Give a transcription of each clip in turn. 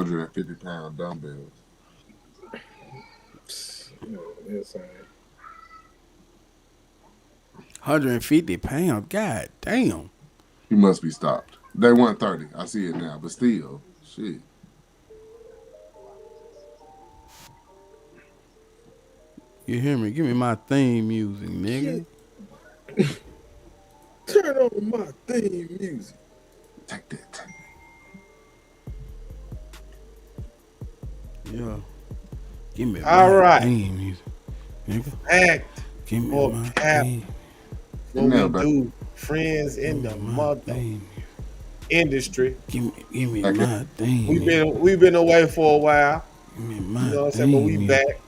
150-pound dumbbells. Insane. 150 pounds. God damn. He must be stopped. They 130. I see it now, but still, shit. You hear me? Give me my theme music, nigga. Turn on my theme music. Take that. Yeah. Give me All my right. theme music, nigga. Act Give me or my cap. theme. What No, we but- do, friends in the My mother theme. industry. Give me Okay. my theme. We've been away for a while. Give me You my know what I'm theme. saying? But we back.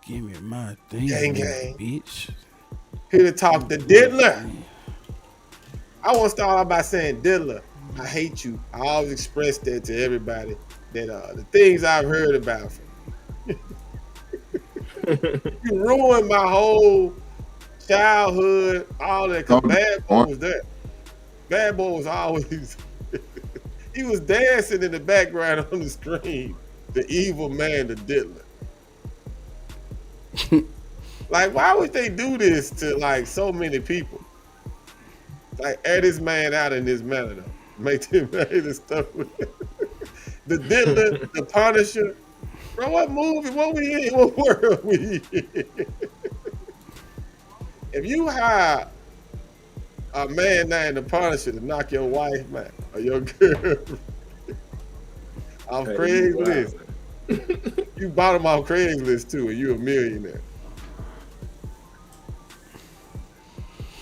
Give me my theme, Gang, gang. bitch. Here to talk to Diddler. I want to start off by saying, Diddler, I hate you. I always express that to everybody, that the things I've heard about from you. You ruined my whole childhood, all that. Cause Bad Boy was there. Bad Boy was always, he was dancing in the background on the screen. The evil man, the Diddler. Like, why would they do this to like so many people? Like, air this man out in this manner, though. Make him this stuff with the Diddler, the Punisher. Bro, what movie? What we in? What world we in? If you hire a man named the Punisher to knock your wife, man, or your girl off Craigslist, you bought him off Craigslist too, and you a millionaire.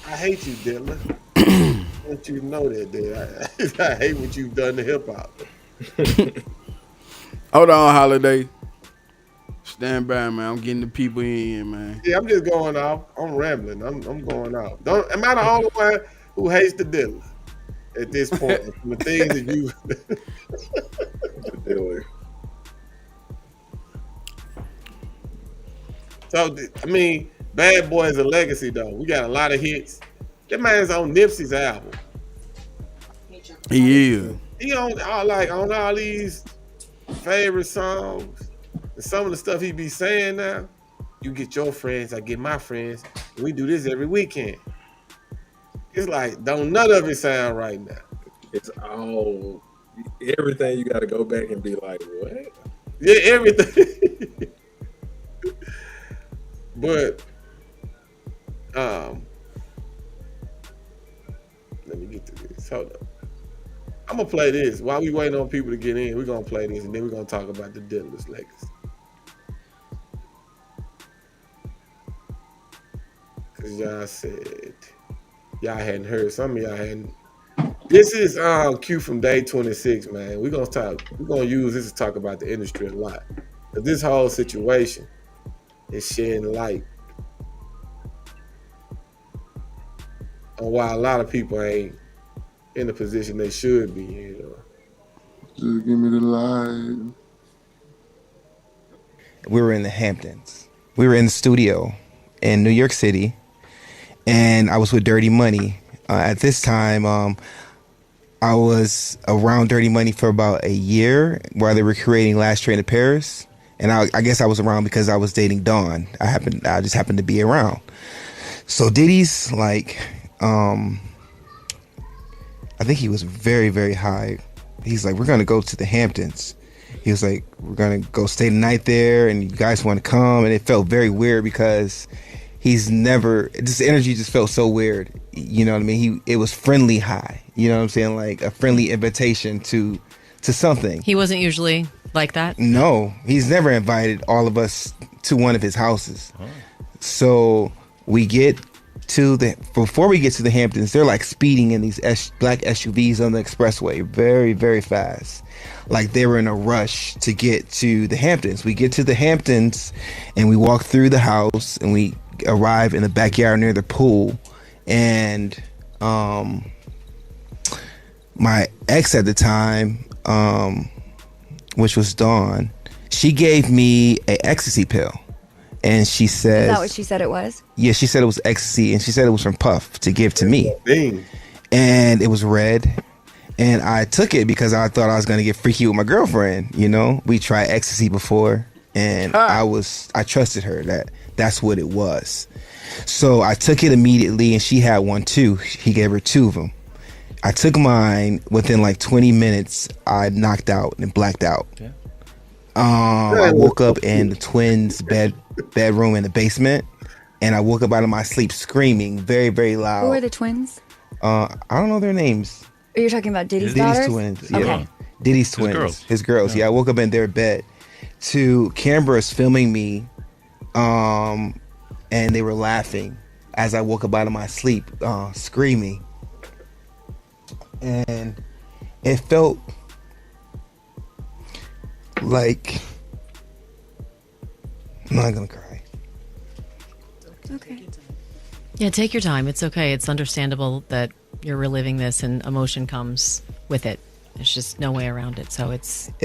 I hate you, Diddler. I want you to know that, dude. I hate what you've done to hip hop. Hold on, Holiday. Stand by, man. I'm getting the people in, man. Yeah, I'm just going off. I'm rambling. I'm going off. Am I the only one who hates the Diddler at this point? From the things that you The Diddler. So I mean, Bad Boy is a legacy though. We got a lot of hits. That man's on Nipsey's album. He is. He on all these favorite songs. And some of the stuff he be saying now. You get your friends, I get my friends. We do this every weekend. It's like, don't none of it sound right now. It's all everything. You got to go back and be like, what? Yeah, everything. But let me get to this. Hold up. I'm gonna play this. While we waiting on people to get in, we're gonna play this and then we're gonna talk about the Diddler's legacy. Cause y'all said y'all hadn't heard. Some of y'all hadn't. This is Q from day 26, man. We're gonna use this to talk about the industry a lot. But this whole situation is shedding light on why a lot of people ain't in the position they should be in. Just give me the light. We were in the Hamptons. We were in the studio in New York City, and I was with Dirty Money. At this time, I was around Dirty Money for about a year while they were creating Last Train to Paris. And I guess I was around because I was dating Dawn. I just happened to be around. So Diddy's like, I think he was very, very high. He's like, we're going to go to the Hamptons. He was like, we're going to go stay the night there and you guys want to come. And it felt very weird because this energy just felt so weird. You know what I mean? It was friendly high. You know what I'm saying? Like a friendly invitation to something. He wasn't usually like that? No, he's never invited all of us to one of his houses. Oh. So before we get to the Hamptons, they're like speeding in these black SUVs on the expressway very, very fast. Like they were in a rush to get to the Hamptons. We get to the Hamptons and we walk through the house and we arrive in the backyard near the pool. And my ex at the time, which was Dawn, she gave me an ecstasy pill. And she said... Is that what she said it was? Yeah, she said it was ecstasy. And she said it was from Puff to give to me. Dang. And it was red. And I took it because I thought I was gonna get freaky with my girlfriend. You know, we tried ecstasy before, and I trusted her that that's what it was. So I took it immediately, and she had one too. He gave her 2 of them. I took mine. Within like 20 minutes, I knocked out and blacked out. Yeah. I woke up in the twins' bedroom in the basement, and I woke up out of my sleep screaming very, very loud. Who are the twins? I don't know their names. You're talking about Diddy's Diddy's daughters? twins. Okay. Yeah. Diddy's twins. His girls. Yeah, I woke up in their bed. Cameras filming me, and they were laughing as I woke up out of my sleep, screaming. And it felt like I'm not gonna cry. Okay. Yeah, take your time. It's okay. It's understandable that you're reliving this and emotion comes with it. There's just no way around it. So It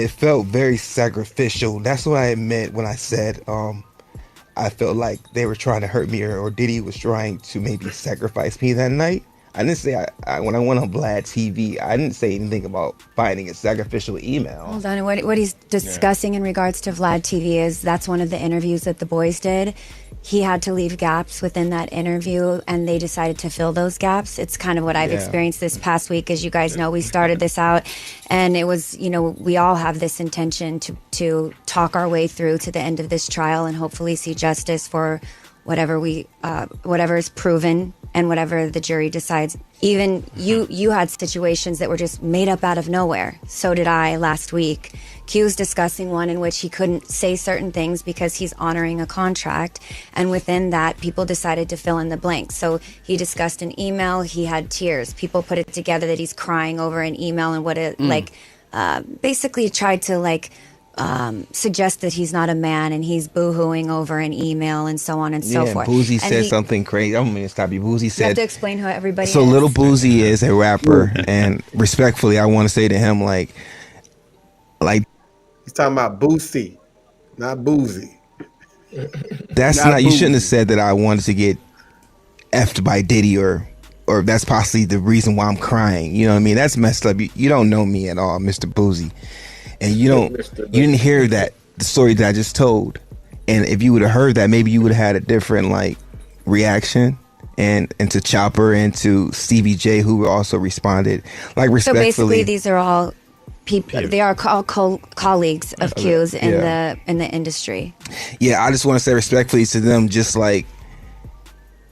felt very sacrificial. That's what I meant when I said I felt like they were trying to hurt me, or Diddy was trying to maybe sacrifice me that night. I didn't say when I went on Vlad TV, I didn't say anything about finding a sacrificial email. Hold on. What he's discussing in regards to Vlad TV is that's one of the interviews that the boys did. He had to leave gaps within that interview, and they decided to fill those gaps. It's kind of what I've experienced this past week. As you guys know, we started this out, and it was, we all have this intention to talk our way through to the end of this trial and hopefully see justice for whatever whatever is proven and whatever the jury decides. Even you had situations that were just made up out of nowhere. So did I last week. Q's discussing one in which he couldn't say certain things because he's honoring a contract, and within that, people decided to fill in the blanks. So he discussed an email. He had tears. People put it together that he's crying over an email and what it basically tried to suggest that he's not a man and he's boo-hooing over an email and so on and so forth. Boozy And said something crazy. I don't mean to stop you. Boozy You have said. to explain who everybody So is. Little Boozy is a rapper, and respectfully, I want to say to him, like. He's talking about Boosie, not Boozy. That's not. You shouldn't have said that I wanted to get effed by Diddy, or that's possibly the reason why I'm crying. You know what I mean? That's messed up. You don't know me at all, Mr. Boozy, and you didn't hear the story that I just told. And if you would have heard that, maybe you would have had a different reaction. And to Chopper and to Stevie J, who also responded respectfully. So basically, these are all people. They are all colleagues of Q's in the industry. Yeah, I just want to say respectfully to them, just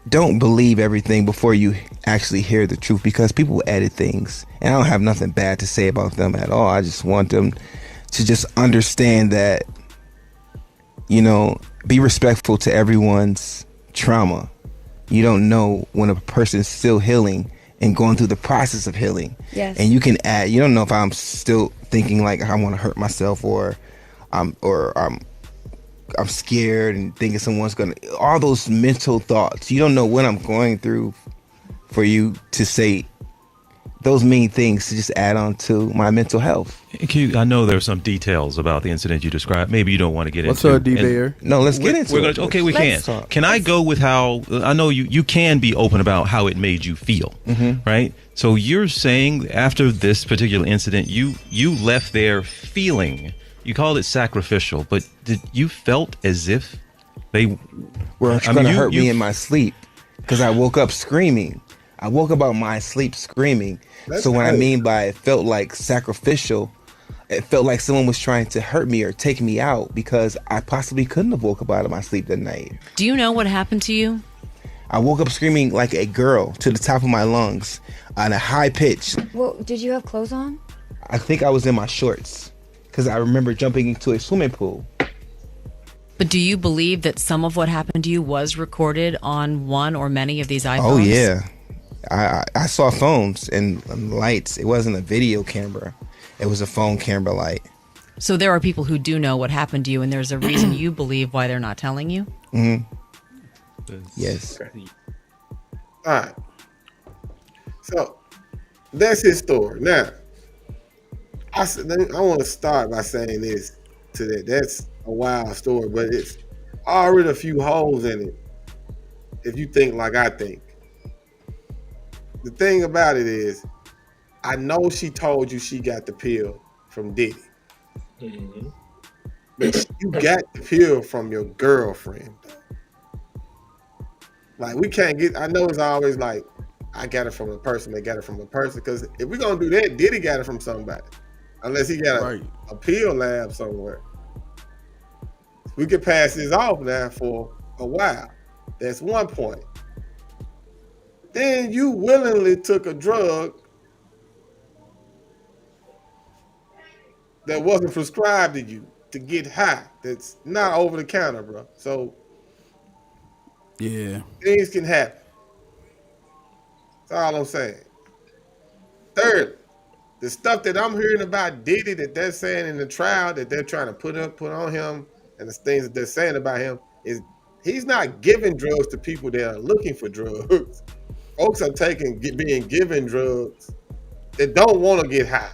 don't believe everything before you actually hear the truth, because people edit things, and I don't have nothing bad to say about them at all. I just want them to just understand that, be respectful to everyone's trauma. You don't know when a person's still healing and going through the process of healing. Yes. And you can add, you don't know if I'm still thinking I want to hurt myself, or I'm scared and thinking someone's going to, all those mental thoughts. You don't know what I'm going through for you to say those mean things to just add on to my mental health. I know there are some details about the incident you described. Maybe you don't want to get What's into. up, D-Bear? No, let's get into it. Okay, we Let's can. Can I go with how, I know you can be open about how it made you feel, right? So you're saying after this particular incident, you left there feeling, you called it sacrificial, but you felt as if they were going to hurt me in my sleep, because I woke up screaming. I woke up out of my sleep screaming. So what I mean by it felt like sacrificial, it felt like someone was trying to hurt me or take me out, because I possibly couldn't have woke up out of my sleep that night. do you know what happened to you? I woke up screaming like a girl to the top of my lungs on a high pitch. Well, did you have clothes on? I think I was in my shorts, because I remember jumping into a swimming pool. But do you believe that some of what happened to you was recorded on one or many of these iPhones? Oh yeah. I saw phones and lights. It wasn't a video camera. It was a phone camera light. So there are people who do know what happened to you, and there's a reason you believe why they're not telling you? Yes. Okay. All right. So that's his story. Now, I want to start by saying this to that. That's a wild story, but it's already a few holes in it if you think like I think. The thing about it is, I know she told you she got the pill from Diddy. Mhm. But you got the pill from your girlfriend. Like, we can't get, I know it's always like, I got it from a person, they got it from a person. Because if we're going to do that, Diddy got it from somebody. Unless he got Right. a pill lab somewhere. We could pass this off now for a while. That's one point. Then you willingly took a drug that wasn't prescribed to you to get high. That's not over the counter, bro. So Yeah. things can happen. That's all I'm saying. Third, the stuff that I'm hearing about Diddy that they're saying in the trial that they're trying to put on him, and the things that they're saying about him is he's not giving drugs to people that are looking for drugs. Folks are being given drugs that don't want to get high,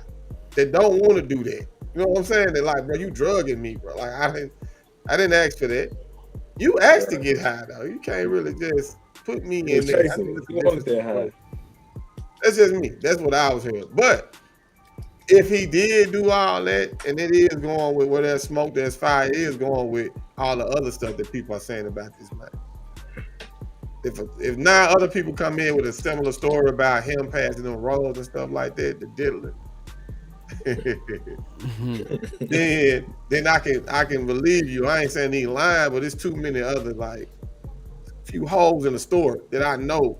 that don't want to do that. You know what I'm saying? They're like, bro, you drugging me, bro. Like, I didn't ask for that. You asked to get high, though. You can't really just put me in there. Chasing it. You want that high. That's just me. That's what I was hearing. But if he did do all that, and it is going with where there's smoke, there's fire, it is going with all the other stuff that people are saying about this man. If 9 other people come in with a similar story about him passing them roads and stuff like that, the diddler, then I can believe you. I ain't saying he lying, but it's too many other like few holes in the story that I know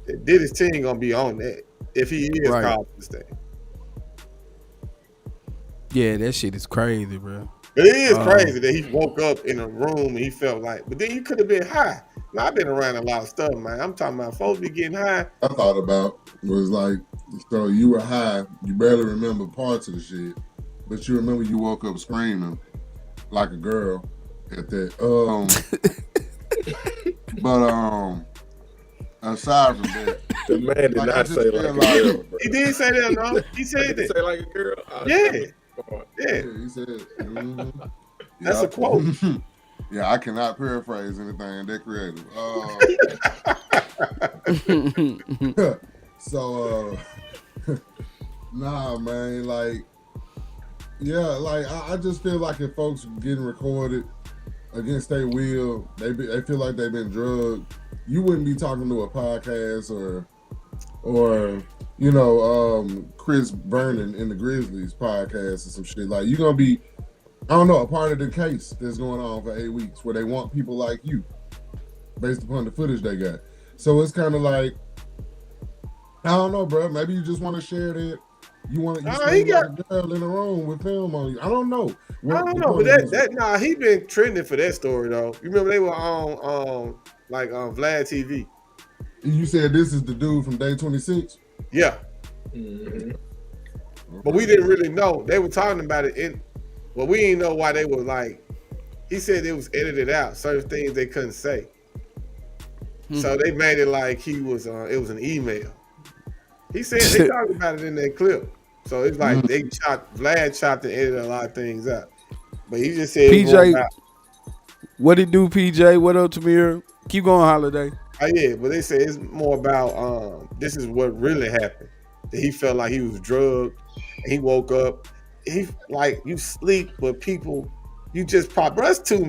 that Diddy's team gonna be on that if he is called this thing. Yeah, that shit is crazy, bro. But it is crazy that he woke up in a room and he felt like, but then you could have been high. Now, I've been around a lot of stuff, man. I'm talking about folks be getting high. I thought about was like, so you were high, you barely remember parts of the shit, but you remember you woke up screaming like a girl at that. But aside from that, the man did like, not say like a girl, bro. He did say that, no? He said that. Say like a girl. Yeah. yeah, he said, That's a quote. Yeah, I cannot paraphrase anything that creative. So, nah, man, like, yeah, like I just feel like if folks getting recorded against their will, they feel like they've been drugged. You wouldn't be talking to a podcast or you know, Chris Vernon in the Grizzlies podcast or some shit. Like, you're gonna be, I don't know, a part of the case that's going on for 8 weeks where they want people like you based upon the footage they got. So it's kind of like, I don't know, bro. Maybe you just want to share that. You want to he got like a girl in a room with film on you. I don't know. I don't know, but he been trending for that story though. You remember they were on Vlad TV. You said this is the dude from Day 26? Yeah. Mm-hmm. But we didn't really know. They were talking about it but we didn't know why they were like, he said it was edited out, certain things they couldn't say. So they made it like it was an email. He said they talked about it in that clip. So it's like Vlad chopped and edited a lot of things out. But he just said, PJ, what it do, PJ? What up, Tamir? Keep going, Holiday. Oh yeah, but they say it's more about this is what really happened. That he felt like he was drugged. And he woke up. He like you sleep, but people, you just pop. Bro, that's too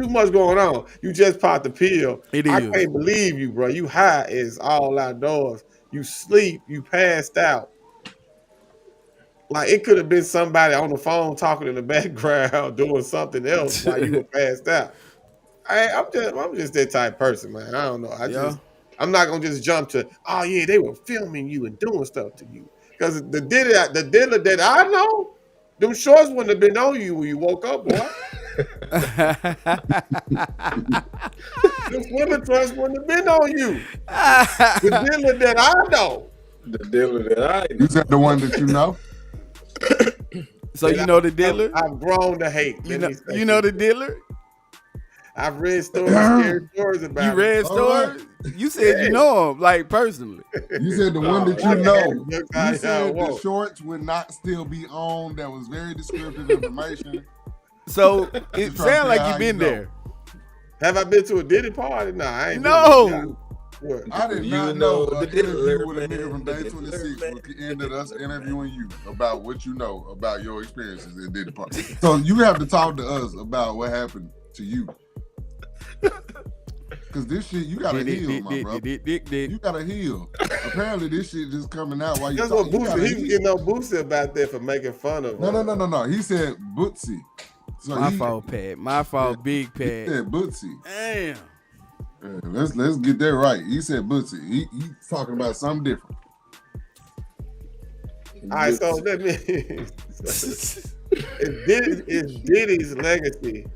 much going on. You just popped the pill. It is. I can't believe you, bro. You high is all outdoors. You sleep. You passed out. Like it could have been somebody on the phone talking in the background doing something else while you were passed out. I'm just that type of person, man. I don't know. I'm not gonna just jump to, oh yeah, they were filming you and doing stuff to you. Because the dealer that I know, them shorts wouldn't have been on you when you woke up, boy. Them swimming trunks wouldn't have been on you. The dealer that I know. The dealer that I know. You said the one that you know? So you know the dealer? I've grown to hate. You know the dealer? I've read scary stories about you read stories? You said you know him, like personally. You said the one that you know. You said the shorts would not still be on. That was very descriptive information. So it sounds like you've been there. Have I been to a Diddy party? No, I ain't. No. What? I did You not know know the an interview Diddler, with a nigga man, from the Day Diddler, 26 man, would end at us Diddler, interviewing you about what you know about your experiences in Diddy Party. So you have to talk to us about what happened to you. Cause this shit, you gotta heal, my brother. You gotta heal. Apparently, this shit just coming out while you That's what talking. You Boosie. gotta He was heal. getting on Boosie about that for making fun of. No. He said Bootsy. So My fault, Pat. My fault, Big He Pat. said Bootsy. Damn. Yeah, let's get that right. He said Bootsy. He talking about something different. All right, so let me. Is Diddy's legacy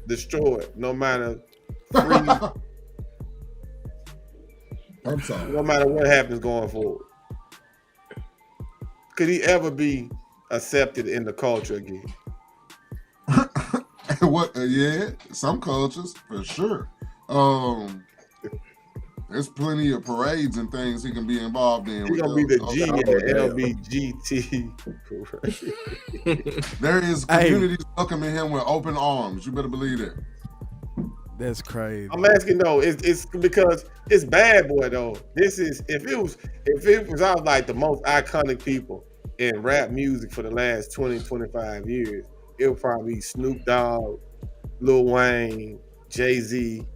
destroyed? No matter I'm sorry. no matter what happens going forward, could he ever be accepted in the culture again? What? Yeah, some cultures for sure. There's plenty of parades and things he can be involved in. He's gonna be the G in the LBGT. There is communities welcoming him with open arms. You better believe that. That's crazy. I'm asking though, it's because it's Bad Boy though. This is if it was out like the most iconic people in rap music for the last 20-25 years, it would probably be Snoop Dogg, Lil Wayne, Jay-Z,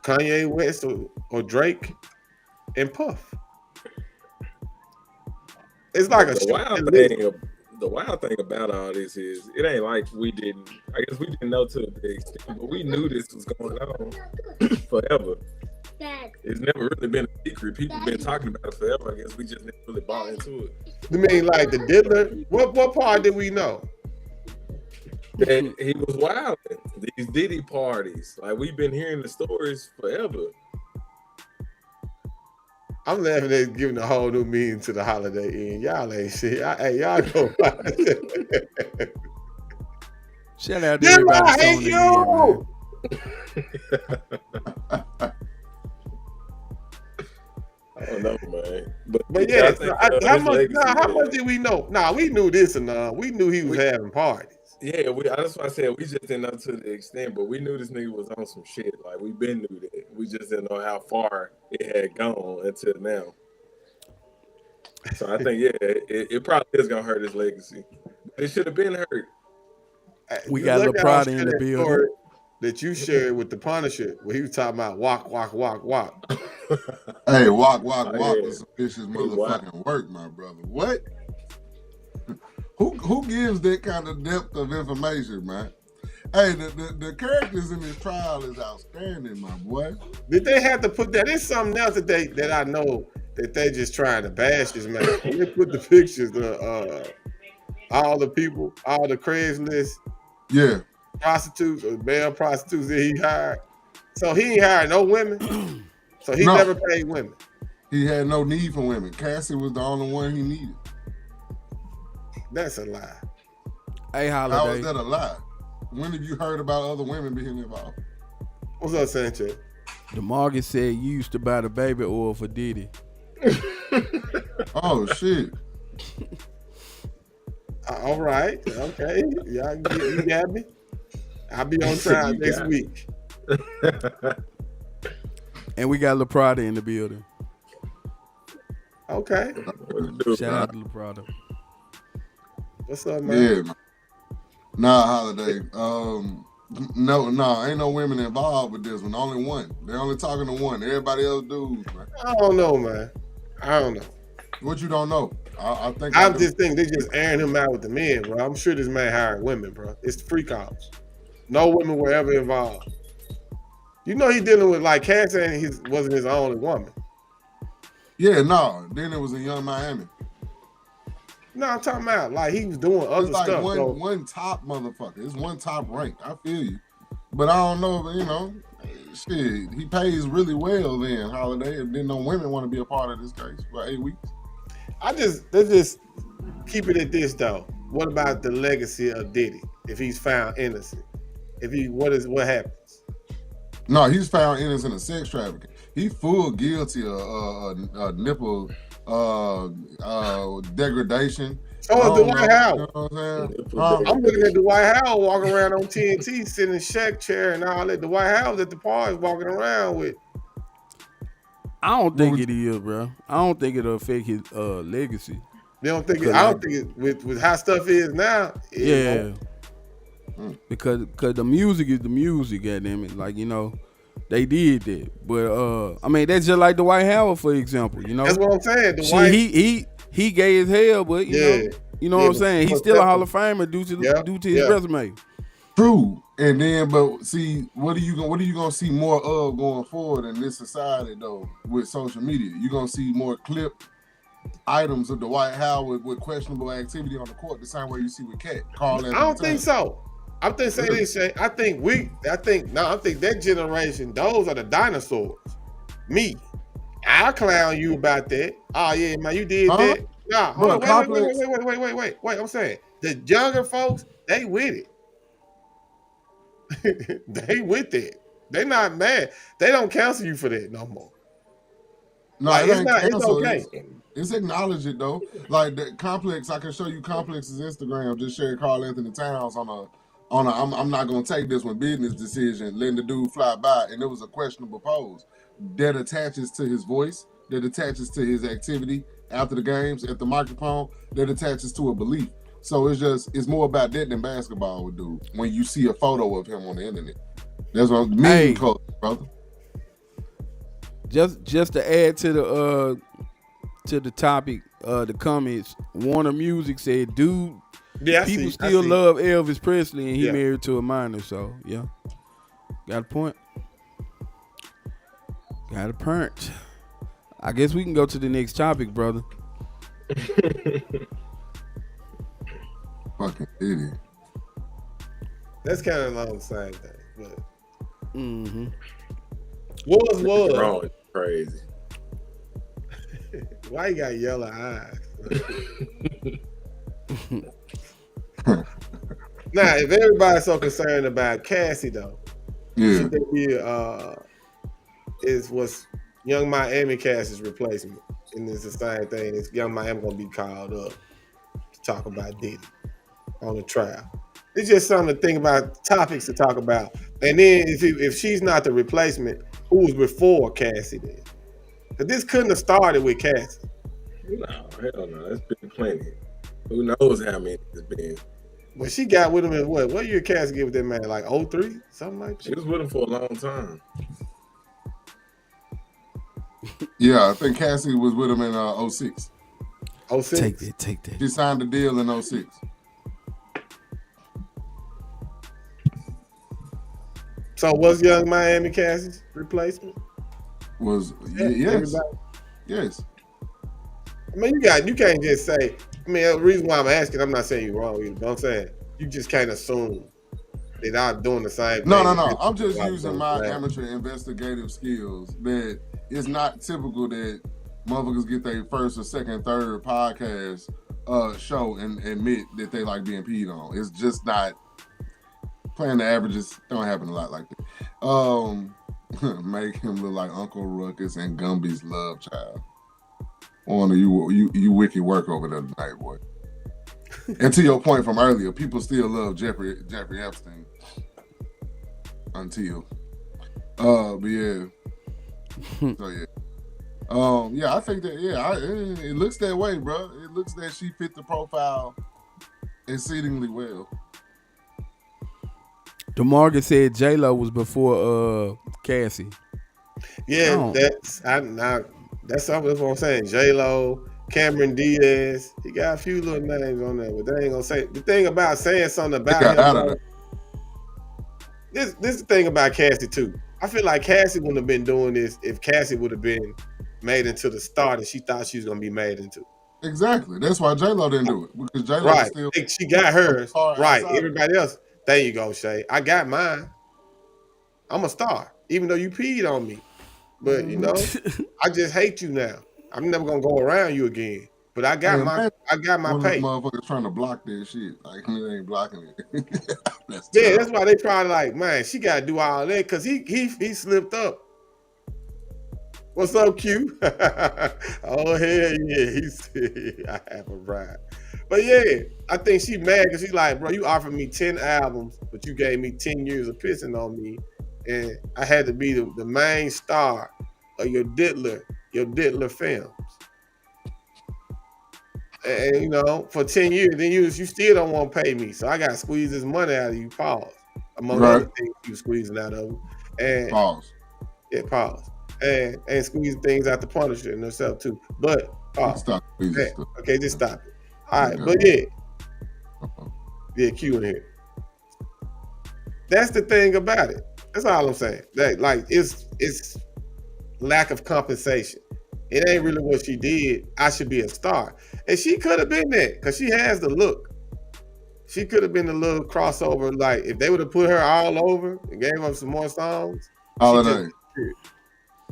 Kanye West or Drake, and Puff. It's like the wild thing about all this is it ain't like we didn't know to the extent, but we knew this was going on forever. It's never really been a secret. People been talking about it forever. I guess we just never really bought into it. You mean like the Diddler? What part did we know? That he was wild. These Diddy parties. Like we've been hearing the stories forever. I'm laughing at giving a whole new meaning to the Holiday Inn. Y'all ain't shit. Hey, y'all go buy it. Shout out to everybody. I hate you. I don't know, man. But yeah, how much did we know? Nah, we knew this enough. We knew he was having parties. Yeah, that's why I said we just didn't know to the extent, but we knew this nigga was on some shit. Like we been knew that. We just didn't know how far it had gone until now. So I think it probably is gonna hurt his legacy. But it should have been hurt. We got a pride in the building that you shared with the Punisher, where he was talking about walk. Hey, walk was some vicious motherfucking work, my brother. What? Who gives that kind of depth of information, man? Hey, the characters in this trial is outstanding, my boy. Did they have to put that? It's something else that I know that they just trying to bash this man. They put the pictures of all the people, all the Craigslist prostitutes or male prostitutes that he hired. So he ain't hired no women. So he never paid women. He had no need for women. Cassie was the only one he needed. That's a lie. Hey, Holiday. How is that a lie? When have you heard about other women being involved? What's up, Sanchez? DeMarcus said you used to buy the baby oil for Diddy. Oh, shit. All right. Okay. Y'all you got me. I'll be on trial next week. And we got La Prada in the building. Okay. Shout out to La Prada. What's up, man? Yeah, man. Nah, Holiday. No, ain't no women involved with this one. Only one. They're only talking to one. Everybody else dudes, man. I don't know, man. I don't know. What you don't know? I think I'm just thinking they just airing him out with the men, bro. I'm sure this man hired women, bro. It's freak offs. No women were ever involved. You know he dealing with like Cass saying he wasn't his only woman. Yeah, no. Then it was a Young Miami. No, I'm talking about like he was doing other stuff. One top motherfucker. It's one top rank. I feel you. But I don't know, shit, he pays really well then, Holiday. If then no women want to be a part of this case for 8 weeks. Let's just keep it at this though. What about the legacy of Diddy if he's found innocent? What happens? No, he's found innocent of sex trafficking. He's full guilty of nipple degradation. Oh, Dwight Howard. You know what I'm saying? I'm looking at Dwight Howard walking around on TNT, sitting in Shaq chair, and all that. Dwight Howard at the party walking around with. I don't think it is, bro. I don't think it'll affect his legacy. They don't think. I don't think it, with how stuff is now. Yeah. Because the music is the music, goddamn it. Like, you know, they did that. But I mean, that's just like Dwight Howard, for example. You know, that's what I'm saying. Dwight, he gay as hell, but you know what I'm saying. He's still a Hall of Famer due to his resume. True. And then, but see, what are you gonna see more of going forward in this society though? With social media, you're gonna see more clipped items of Dwight Howard with questionable activity on the court, the same way you see with Cat. I don't think so. I'm just saying this, Shay. I think that generation, those are the dinosaurs. Me, I'll clown you about that. Oh yeah, man, you did that. Nah, hold on, wait. I'm saying the younger folks, they with it. They with it. They not mad. They don't counsel you for that no more. No, like, it's okay. It's acknowledge it though. Like the Complex, I can show you Complex's Instagram. Just shared Karl Anthony Towns on a I'm not gonna take this one business decision, letting the dude fly by, and it was a questionable pose that attaches to his voice, that attaches to his activity after the games at the microphone, that attaches to a belief. So it's more about that than basketball would do when you see a photo of him on the internet. That's what me culture, brother. Just to add to the topic, the comments, Warner Music said, dude, people still love Elvis Presley, and he married to a minor. So yeah, got a point. Got a point. I guess we can go to the next topic, brother. Fucking Diddy. That's kind of along the same thing, but was wrong. Crazy. Why you got yellow eyes? Now, if everybody's so concerned about Cassie, though, should there be was Young Miami Cassie's replacement? And it's the same thing. Is Young Miami gonna be called up to talk about Diddy on the trial? It's just something to think about, topics to talk about. And then if she's not the replacement, who was before Cassie then? Because this couldn't have started with Cassie. No, hell no. It's been plenty. Who knows how many it's been. But she got with him in what year Cassie get with that man? Like 03? Something like that? She was with him for a long time. Yeah, I think Cassie was with him in 06. 06? Take that. She signed the deal in 06. So was Young Miami Cassie's replacement? Yes. Everybody? Yes. I mean, you can't just say. I mean, the reason why I'm asking, I'm not saying you're wrong either, but I'm saying you just can't assume they're not doing the same thing. No. I'm just using my amateur investigative skills. That it's not typical that motherfuckers get their first or second, third podcast show and admit that they like being peed on. It's just not. Playing the averages don't happen a lot like that. Make him look like Uncle Ruckus and Gumby's love child. On you wicked work over there tonight, boy. And to your point from earlier, people still love Jeffrey Epstein. Until. But yeah. So yeah. I think that it looks that way, bro. It looks that she fit the profile exceedingly well. DeMarcus said J-Lo was before Cassie. Yeah, that's what I'm saying. J-Lo, Cameron Diaz. He got a few little names on there, but they ain't gonna say the thing about saying something about him. This is the thing about Cassie too. I feel like Cassie wouldn't have been doing this if Cassie would have been made into the star that she thought she was gonna be made into. Exactly. That's why J-Lo didn't do it, because J-Lo still she got hers right. Everybody else. There you go, Shay. I got mine. I'm a star, even though you peed on me. But you know, I just hate you now. I'm never gonna go around you again. But I got my pay. Motherfuckers trying to block that shit. Like they ain't blocking it. That's why they probably like, man, she gotta do all that because he slipped up. What's up, Q? Oh, hell yeah. He said, I have a ride. But yeah, I think she mad because she's like, bro, you offered me 10 albums, but you gave me 10 years of pissing on me. And I had to be the main star of your Diddler films. And you know, for 10 years, then you still don't want to pay me. So I got to squeeze this money out of you, pause. Among other things you squeezing out of him. And pause. Yeah, pause. And squeeze things out the Punisher and herself too. But pause. Stop. Okay, just stop it. All right, but yeah. Yeah, Q in here. That's the thing about it. That's all I'm saying. That like it's lack of compensation. It ain't really what she did. I should be a star. And she could have been that because she has the look. She could have been a little crossover. Like if they would have put her all over and gave her some more songs. Holiday.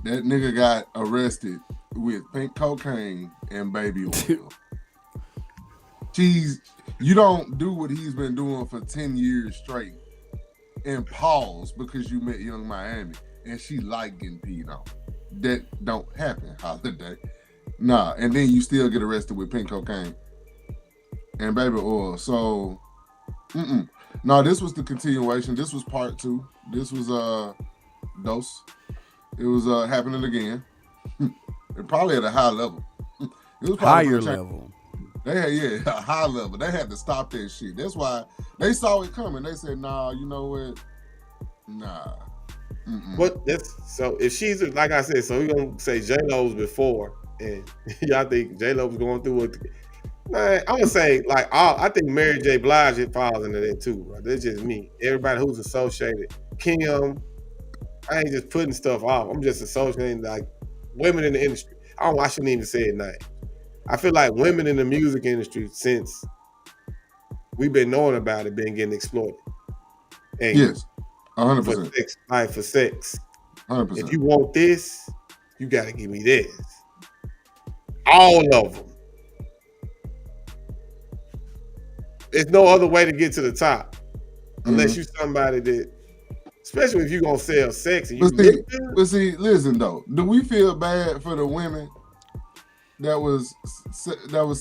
That nigga got arrested with pink cocaine and baby oil. You don't do what he's been doing for 10 years straight and pause because you met Young Miami and she like getting peed on. That don't happen, Holiday. Nah, and then you still get arrested with pink cocaine and baby oil. So, no, this was the continuation. This was part 2. This was Dose. It was happening again. Probably at a high level. It was higher level. They had, a high level. They had to stop that shit. That's why they saw it coming. They said, nah, you know what? Nah. But so if she's like I said, so we're gonna say J-Lo's before, and y'all think J-Lo was going through it. Man, I'm gonna say like I think Mary J. Blige falls into that too, bro. That's just me. Everybody who's associated, Kim. I ain't just putting stuff off. I'm just associating like women in the industry. I shouldn't even say it now. I feel like women in the music industry, since we've been knowing about it, been getting exploited. And yes, 100%. For sex. 100%. If you want this, you got to give me this. All of them. There's no other way to get to the top unless you're somebody that, especially if you're going to sell sex. And but see, listen though, do we feel bad for the women that was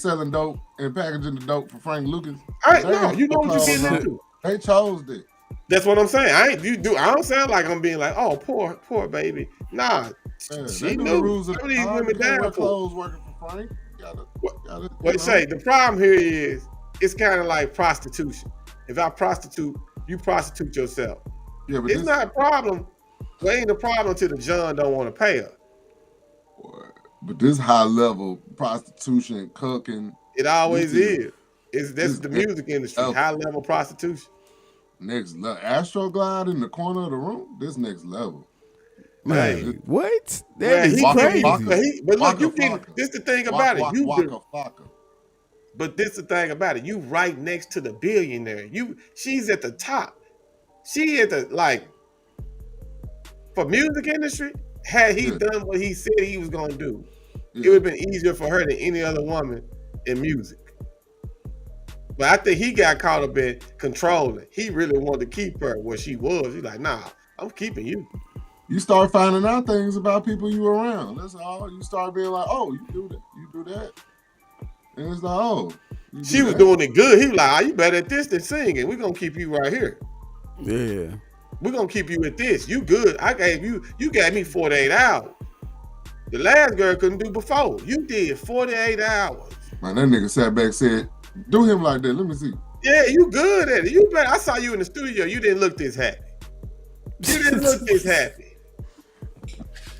selling dope and packaging the dope for Frank Lucas? No, you know what you're getting into. They chose it. That's what I'm saying. I don't sound like I'm being like, oh, poor baby. Nah, she knew. Rules Some of these women down clothes working for Frank. What say? The problem here is it's kind of like prostitution. If I prostitute, you prostitute yourself. Yeah, but it's not a problem. It ain't a problem until the John don't want to pay her. But this high level prostitution, cooking. It always is. That's the music industry. High level prostitution. Next level. Astroglide in the corner of the room. This next level. Man, what? That is crazy. But look, you can. This the thing about it. But this the thing about it. You right next to the billionaire. She's at the top. She at the for music industry. Had he done what he said he was gonna do, it would have been easier for her than any other woman in music. But I think he got caught up in controlling. He really wanted to keep her where she was. He's like, nah, I'm keeping you. You start finding out things about people you around. That's all. You start being like, oh, you do that, you do that. And it's like, oh. She was doing it good. He was like, oh, you better at this than singing. We're going to keep you right here. Yeah. We're going to keep you at this. You good. You gave me 48 hours. The last girl couldn't do before. You did 48 hours. Man, that nigga sat back and said, do him like that. Let me see. Yeah, you good at it. You better. I saw you in the studio. You didn't look this happy. You didn't look this happy.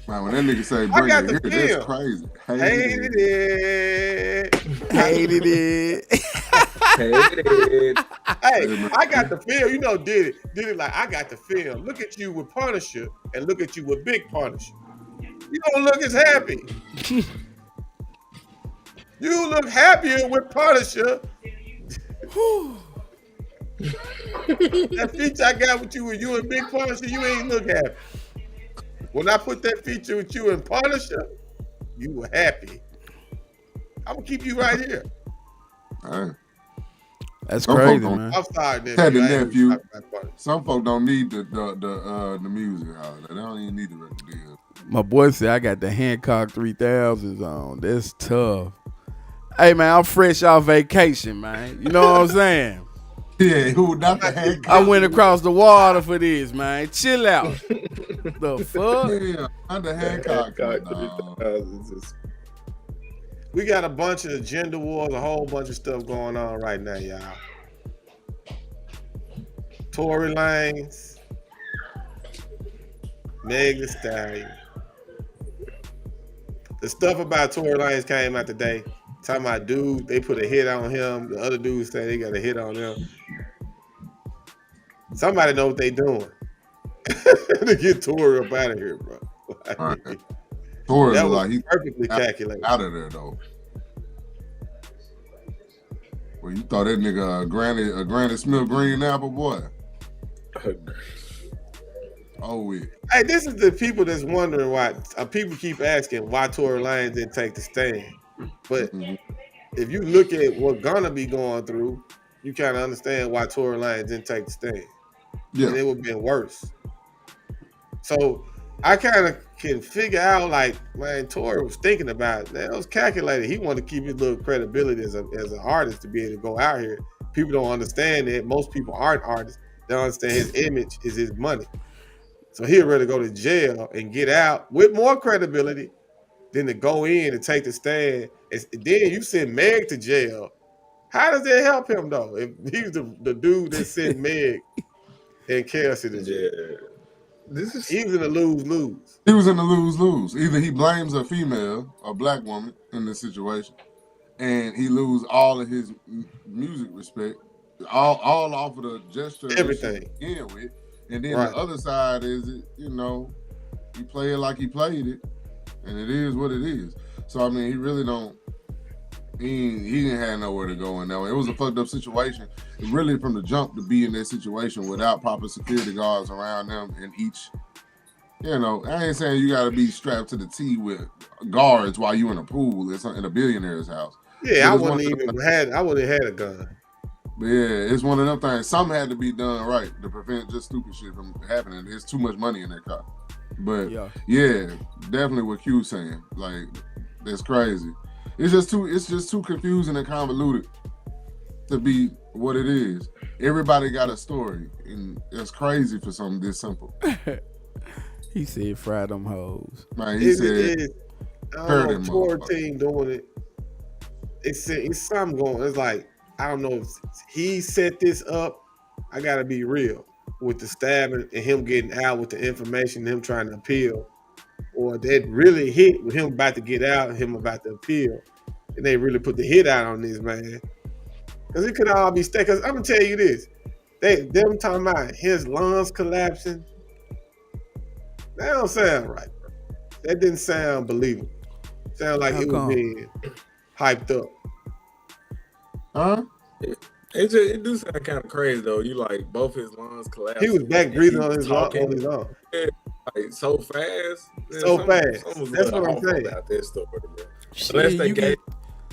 Man, when that nigga say bring it here, that's crazy. Hated it. Hated it. Hated it. Hey, I got the film. You know, Diddy like, I got the film. Look at you with Punisher and look at you with Big Punisher. You don't look as happy. You look happier with Punisher. That feature I got with you and Big Punisher, you ain't look happy. When I put that feature with you and Punisher, you were happy. I'm gonna keep you right here. All right. That's crazy, man. I'm sorry, nephew. Some folk don't need the music. They don't even need the record deal. My boy said I got the Hancock 3000s on. That's tough. Hey, man, I'm fresh off vacation, man. You know what I'm saying? Yeah, who not the Hancock? I went across the water for this, man. Chill out. The fuck? Yeah, not the Hancock. We got a bunch of gender wars, a whole bunch of stuff going on right now, y'all. Tory Lanez, Meg Thee Stallion. The stuff about Tory Lanez came out today. Talking about dude, they put a hit on him. The other dudes say they got a hit on them. Somebody know what they doing to get Tory up out of here, bro. Right. Tory that was like he's perfectly calculated. Out of there though. Well, you thought that nigga a Granny Smith green apple boy. Oh, yeah. Hey, this is the people that's wondering why. People keep asking why Tory Lanez didn't take the stand. But if you look at what gonna be going through, you kind of understand why Tory Lanez didn't take the stand. Yeah, and it would have been worse. So I kind of can figure out, like, man, Tory was thinking about it. That was calculated. He wanted to keep his little credibility as an artist to be able to go out here. People don't understand that. Most people aren't artists. They don't understand his image is his money. So he'd rather go to jail and get out with more credibility than to go in and take the stand. And then you send Meg to jail. How does that help him, though? If he's the dude that sent Meg and Kelsey to jail. He was in a lose-lose. He was in a lose-lose. Either he blames a female, a black woman in this situation, and he lose all of his music respect, all off of the gesture everything he began with. And then the other side is, he play it like he played it, and it is what it is. So I mean, he really don't. He didn't have nowhere to go in that way. It was a fucked up situation. Really, from the jump, to be in that situation without proper security guards around them, and each, I ain't saying you got to be strapped to the T with guards while you in a pool in a billionaire's house. Yeah, I wouldn't have had a gun. But yeah, it's one of them things. Something had to be done right to prevent just stupid shit from happening. There's too much money in that car. But yeah, definitely what Q's saying. Like, that's crazy. It's just too confusing and convoluted to be what it is. Everybody got a story, and it's crazy for something this simple. He said, "Fry them hoes." Man, he said, Tour team doing it. It's something going. It's like, I don't know if he set this up. I gotta be real with the stabbing and him getting out with the information, him trying to appeal. Or that really hit with him about to get out and him about to appeal. And they really put the hit out on this, man. Because it could all be staked. Because I'm going to tell you this. Them talking about his lungs collapsing. That don't sound right, bro. That didn't sound believable. Sound like it was being hyped up. Huh? It do sound kind of crazy, though. You like both his lungs collapsed. He was back breathing on his own. Like, so fast. That's what I'm saying. About that story, bro. Unless they gave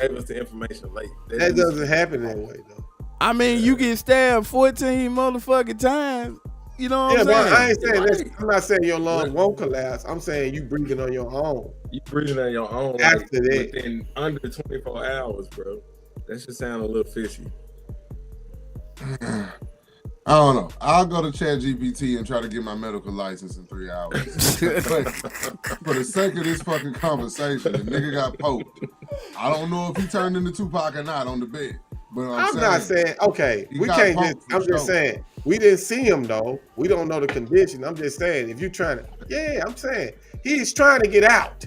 us the information late. That doesn't happen that way, though. I mean, you get stabbed 14 motherfucking times. You know what I'm saying? But I ain't saying that. I'm not saying your lungs won't collapse. I'm saying you breathing on your own. You breathing on your own after that within under 24 hours, bro. That should sound a little fishy. I don't know. I'll go to ChatGPT and try to get my medical license in 3 hours. But for the sake of this fucking conversation, the nigga got poked. I don't know if he turned into Tupac or not on the bed. But I'm not saying, okay, we can't just, I'm just saying, we didn't see him though. We don't know the condition. I'm just saying, if you're trying to, I'm saying, he's trying to get out.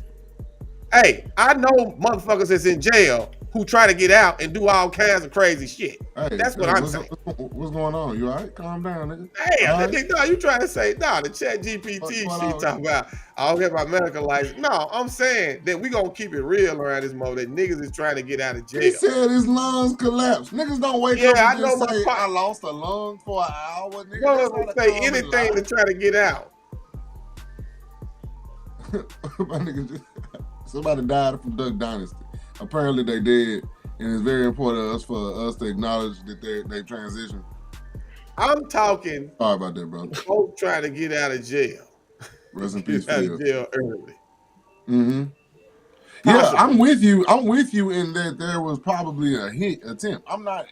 Hey, I know motherfuckers that's in jail who try to get out and do all kinds of crazy shit. Hey, that's what I'm saying. What's going on? You all right? Calm down, nigga. Hey, no, you trying to say, the ChatGPT shit talking about, I'll get my medical license. No, I'm saying that we gonna keep it real around this moment, that niggas is trying to get out of jail. He said his lungs collapsed. Niggas don't wake up and just say, I lost a lung for an hour. Nigga, don't say anything to try to get out. My nigga somebody died from Duck Dynasty. Apparently they did, and it's very important for us to acknowledge that they transitioned. I'm talking. Sorry about that, brother. Folks trying to get out of jail. Rest in peace, Get out Phil. of jail early. Mm-hmm. Yeah, I'm with you. I'm with you in that there was probably a hit attempt. I'm not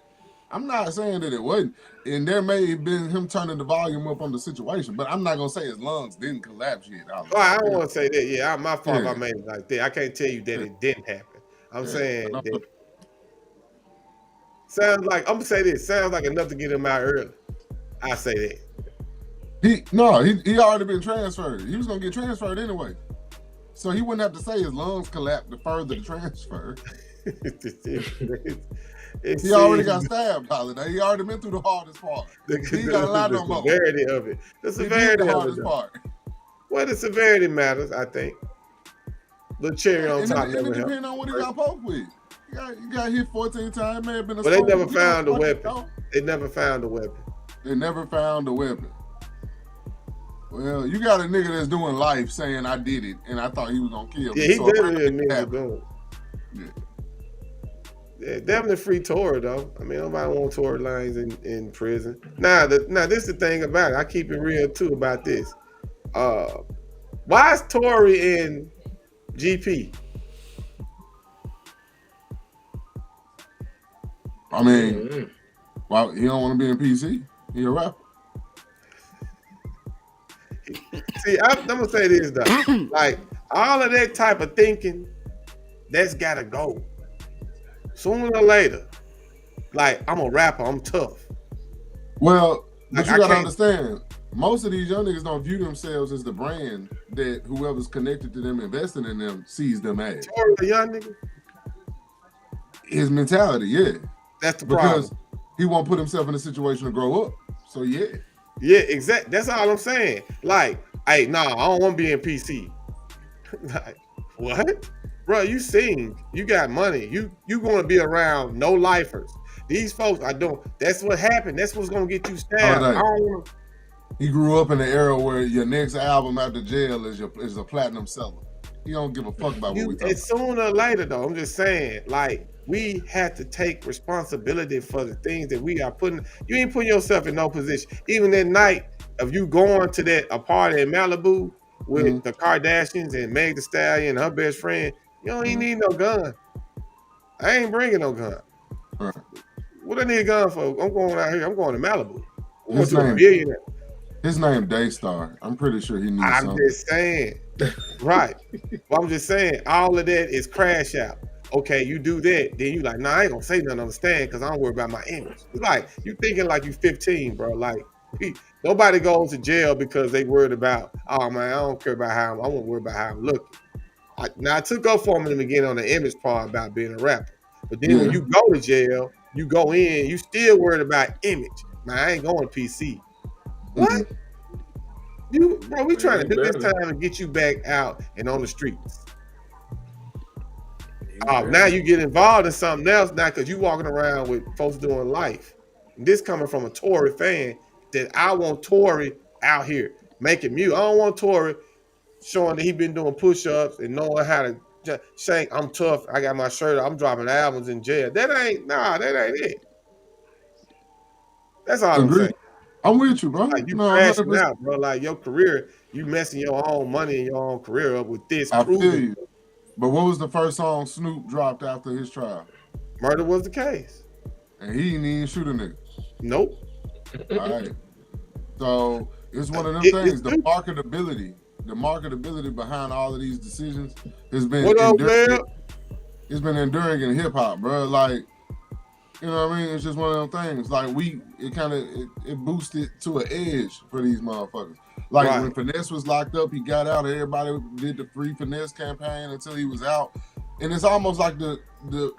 saying that it wasn't. And there may have been him turning the volume up on the situation, but I'm not gonna say his lungs didn't collapse yet. I don't want to say that. Yeah, my fault if I made it like that. I can't tell you that it didn't happen. I'm saying that sounds like I'm gonna say this. Sounds like enough to get him out early. I say that. He already been transferred. He was gonna get transferred anyway. So he wouldn't have to say his lungs collapsed to further the transfer. He already got stabbed, Holiday. He already been through the hardest part. He got a lot no more. The severity of it. The severity of it. Part. Well, the severity matters, I think. The cherry on top. And it depends on what he got poked with. He got hit 14 times. May have been a. But they never found the weapon. They never found the weapon. They never found the weapon. Well, you got a nigga that's doing life saying I did it and I thought he was gonna kill me. Yeah, he definitely admitted to doing it. Yeah, definitely free Tory though. I mean, nobody wants Tory Lanez in prison. Now, this is the thing about it. I keep it real too about this. Why is Tory in GP? I mean, why he don't want to be in PC? He a rapper. See, I'm gonna say this though. Like all of that type of thinking, that's gotta go. Sooner or later. Like I'm a rapper, I'm tough. Well, but you gotta understand, most of these young niggas don't view themselves as the brand that whoever's connected to them investing in them sees them as. Tory, the young nigga? His mentality, yeah. That's the problem. Because he won't put himself in a situation to grow up. So yeah. Yeah, exactly. That's all I'm saying. Like, hey, I don't want to be in PC. Like, what? Bro, you sing, you got money, you gonna be around no lifers. These folks are doing. That's what happened. That's what's gonna get you stabbed. He grew up in the era where your next album after jail is a platinum seller. He don't give a fuck about what we talking about. Sooner or later, though. I'm just saying, like, we have to take responsibility for the things that we are putting. You ain't putting yourself in no position. Even that night of you going to a party in Malibu with the Kardashians and Meg Thee Stallion and her best friend, you don't even need no gun. I ain't bringing no gun. Right. What I need a gun for? I'm going out here. I'm going to Malibu. His name Daystar. I'm pretty sure he needs something. I'm just saying. Right. Well, I'm just saying, all of that is crash out. Okay, you do that, then you like, I ain't gonna say nothing, understand, because I don't worry about my image. It's like, you thinking like you 15, bro. Like, nobody goes to jail because they worried about, oh man, I don't care about how I won't worry about how I'm looking. I took up for him in the beginning on the image part about being a rapper. But then when you go to jail, you go in, you still worried about image. Man, I ain't going to PC. What? Bro, we trying to do this time and get you back out and on the streets. Now you get involved in something else now because you walking around with folks doing life. And this coming from a Tory fan that I want Tory out here making music. I don't want Tory showing that he been doing push-ups and knowing how to just saying I'm tough. I got my shirt. I'm dropping albums in jail. That ain't it. That's all I'm saying. I'm with you, bro. Like you crashing out, bro. Like your career, you messing your own money and your own career up with this. I feel you. But what was the first song Snoop dropped after his trial? Murder Was the Case. And he didn't even shoot a nigga. Nope. All right. So it's one of them things. The marketability behind all of these decisions has been it's been enduring in hip hop, bro. Like, you know what I mean? It's just one of them things. Like it boosted to an edge for these motherfuckers. Like when Finesse was locked up, he got out. Everybody did the free Finesse campaign until he was out, and it's almost like the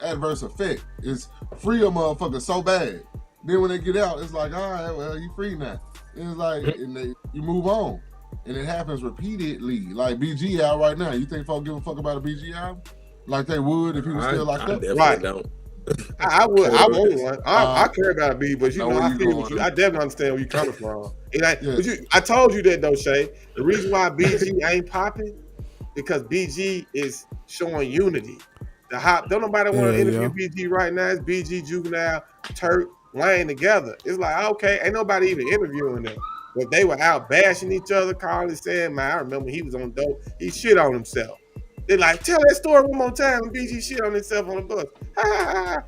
adverse effect. It's free a motherfucker so bad. Then when they get out, it's like, all right, well, you free now. And it's like, you move on, and it happens repeatedly. Like BG out right now. You think folks give a fuck about a BG album like they would if he was still locked up? Right. Don't. I would. I want one. I care about a B, but I feel what you. I definitely understand where you're coming from. And I told you that though, Shay. The reason why BG ain't popping because BG is showing unity. Don't nobody want to interview BG right now. It's BG, Juvenile, Turk, Wayne together. It's like okay, ain't nobody even interviewing them. But they were out bashing each other, calling, saying, man, I remember he was on dope. He shit on himself. They're like, tell that story one more time. BG shit on himself on the bus. Ha, ha, ha.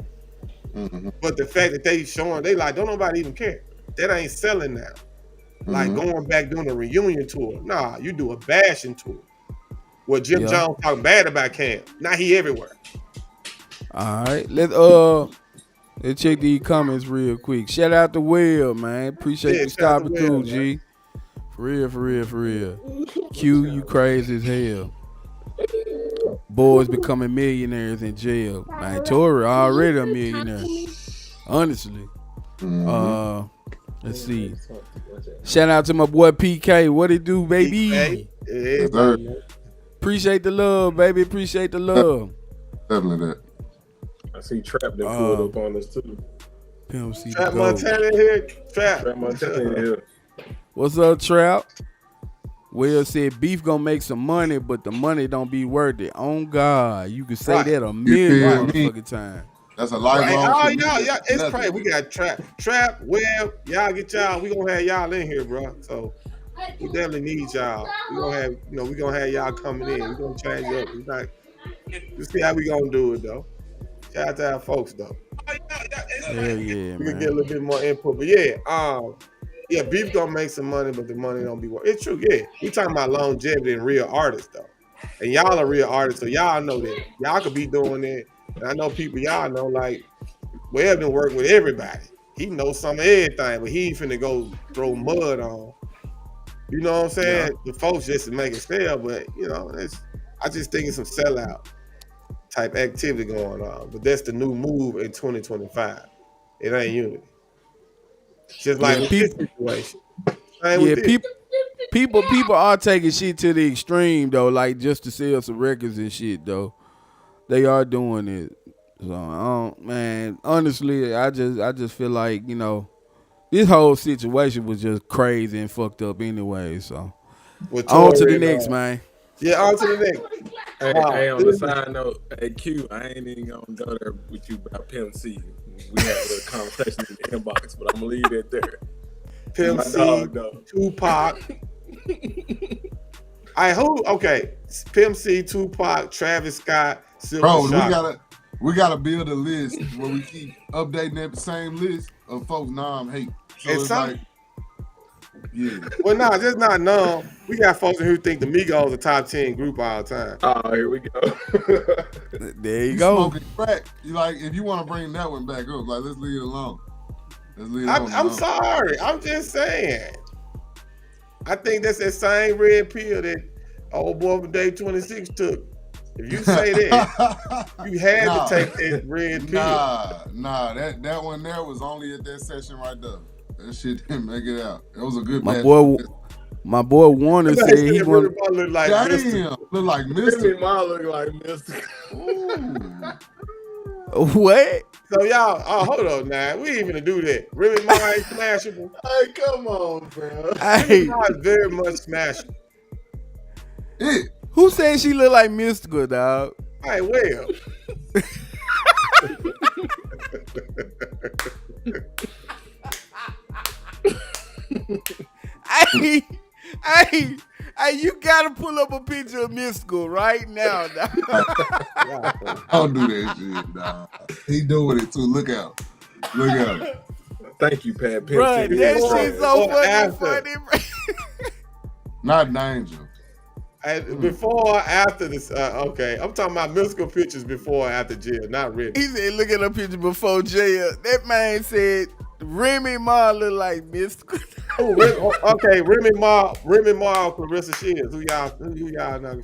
Mm-hmm. But the fact that they showing, they like, don't nobody even care. That ain't selling now. Like going back doing a reunion tour. Nah, you do a bashing tour. Well, Jim Jones talking bad about Cam. Now he everywhere. All right. Let's check these comments real quick. Shout out to Will, man. Appreciate you stopping through, G. For real. Q, you crazy as hell. Boys becoming millionaires in jail. Man, Tory already a millionaire. Honestly. Let's see. Shout out to my boy PK. What it do, baby? Appreciate the love, baby. Appreciate the love. Definitely that. I see Trap that pulled up on us too. Trap Montana here. Trap Montana here. What's up, Trap? Will said beef gonna make some money, but the money don't be worth it. On God, you can say that a million motherfucking times. That's a lifelong. Right. Oh, y'all, it's crazy. We got Trap, Web. Y'all get y'all. We gonna have y'all in here, bro. So we definitely need y'all. We gonna have, we gonna have y'all coming in. We gonna change up. Let's see how we gonna do it though. Shout out to our folks though. Hell yeah, we man. can get a little bit more input, but yeah, beef gonna make some money, but the money don't be worth. It's true, yeah. We talking about longevity and real artists though, and y'all are real artists, so y'all know that y'all could be doing it. And I know people y'all know like Webb been working with everybody. He knows some of everything, but he ain't finna go throw mud on. You know what I'm saying? The folks just to make it sell, but I just think it's some sellout type activity going on. But that's the new move in 2025. It ain't unity. Just like with this situation. People are taking shit to the extreme though, like just to sell some records and shit though. They are doing it. So man, honestly, I just feel like, this whole situation was just crazy and fucked up anyway. So on to the next, man. Yeah, on to the next. Hey, on the side note, hey Q, I ain't even gonna go there with you about Pimp C. We had a little conversation in the inbox, but I'm gonna leave it there. Pimp C, Tupac. Pimp C, Tupac, Travis Scott, Silver Shock. we gotta build a list where we keep updating that same list of folks Nam hate. So it's like, yeah. Well, no, just not Nam. We got folks who think the Migos are top 10 group all the time. Oh, here we go. There you go. Smoking crack. You like, if you want to bring that one back up, like, let's leave it alone. I'm sorry. I'm just saying. I think that's that same red pill that old boy from day 26 took. If you say that, you had to take that red pill. Nah, that one there was only at that session right there. That shit didn't make it out. It was a good match. My boy Warner said he wanted. Look like look like Mr. Remy Ma look like Mr. What? So y'all, hold on now. We ain't gonna do that. Remy Ma ain't smashable. Hey, come on, bro. Remy Ma is very much smashable. Who said she look like Mystical, dog? Hey, well. Hey, you gotta pull up a picture of Mystical right now, dog. Don't do that shit, dog. He doing it too. Look out. Thank you, Pat. Bro, that shit's so fucking funny, bro. Not danger. Before or after this, okay. I'm talking about mystical pictures before or after jail, not Remy. He said, look at the picture before jail. That man said, Remy Ma look like Mystical. Okay, Remy Ma, Clarissa Shields. Who y'all know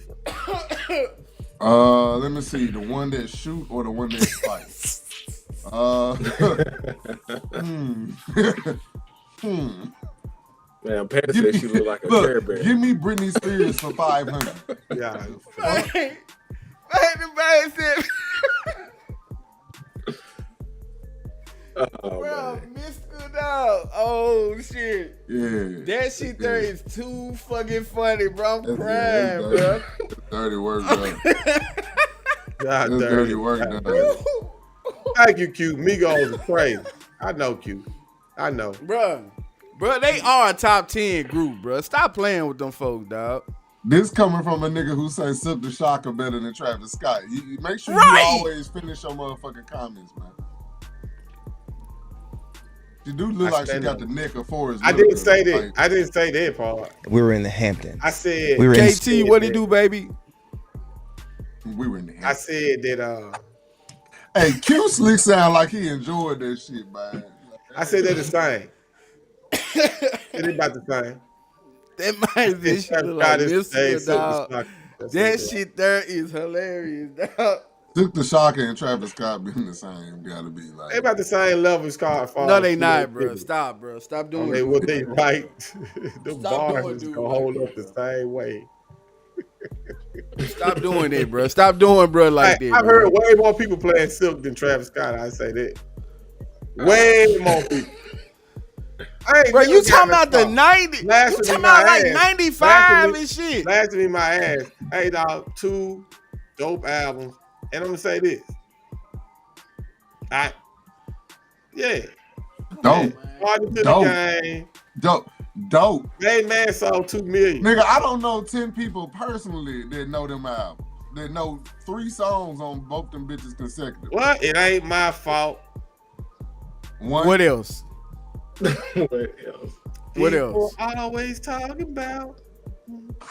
for? Let me see. The one that shoot or the one that fight? Man, Pat said she look like a Care Bear. Give me Britney Spears for 500. Yeah. The man said, bro, Mystical dog. Oh shit. Yeah. That shit there is too fucking funny, bro. I'm crying, bro. Dirty work, done. God, dirty work, done. Thank you, Q. Migos is crazy. I know, Q. I know. Bro. Bro, they are a top 10 group, bro. Stop playing with them folks, dog. This coming from a nigga who say Silk the Shocker better than Travis Scott. You make sure you always finish your motherfucking comments, man. She do look like she got the neck of Forrest. I didn't say that. Like, I didn't say that part. We were in the Hamptons. I said we were KT, what he do, baby? We were in the Hamptons. I said that hey, Q Slick sound like he enjoyed that shit, man. I said they're the same. It ain't about the same. That might be shit like this, dog. That shit there is hilarious, dog. Took the Shocker and Travis Scott being the same. Gotta be like they about the same level as Scar. No, they not, bro. Stop, bro. Stop doing it. What they right? The bars is gonna hold up the same way. Stop doing it, bro. Stop doing, bro, like that. I've heard way more people playing Silk than Travis Scott. I say that. Way more people. Bro, you talking about the 90s? You talking about like 95 and shit? Last me my ass. Hey, dog, 2 dope albums. And I'm gonna say this. Yeah. Dope. Party to the game. Dope. Made Man sold 2 million. Nigga, I don't know 10 people personally that know them albums. That know 3 songs on both them bitches consecutive. What? It ain't my fault. What else? What else? Always talking about.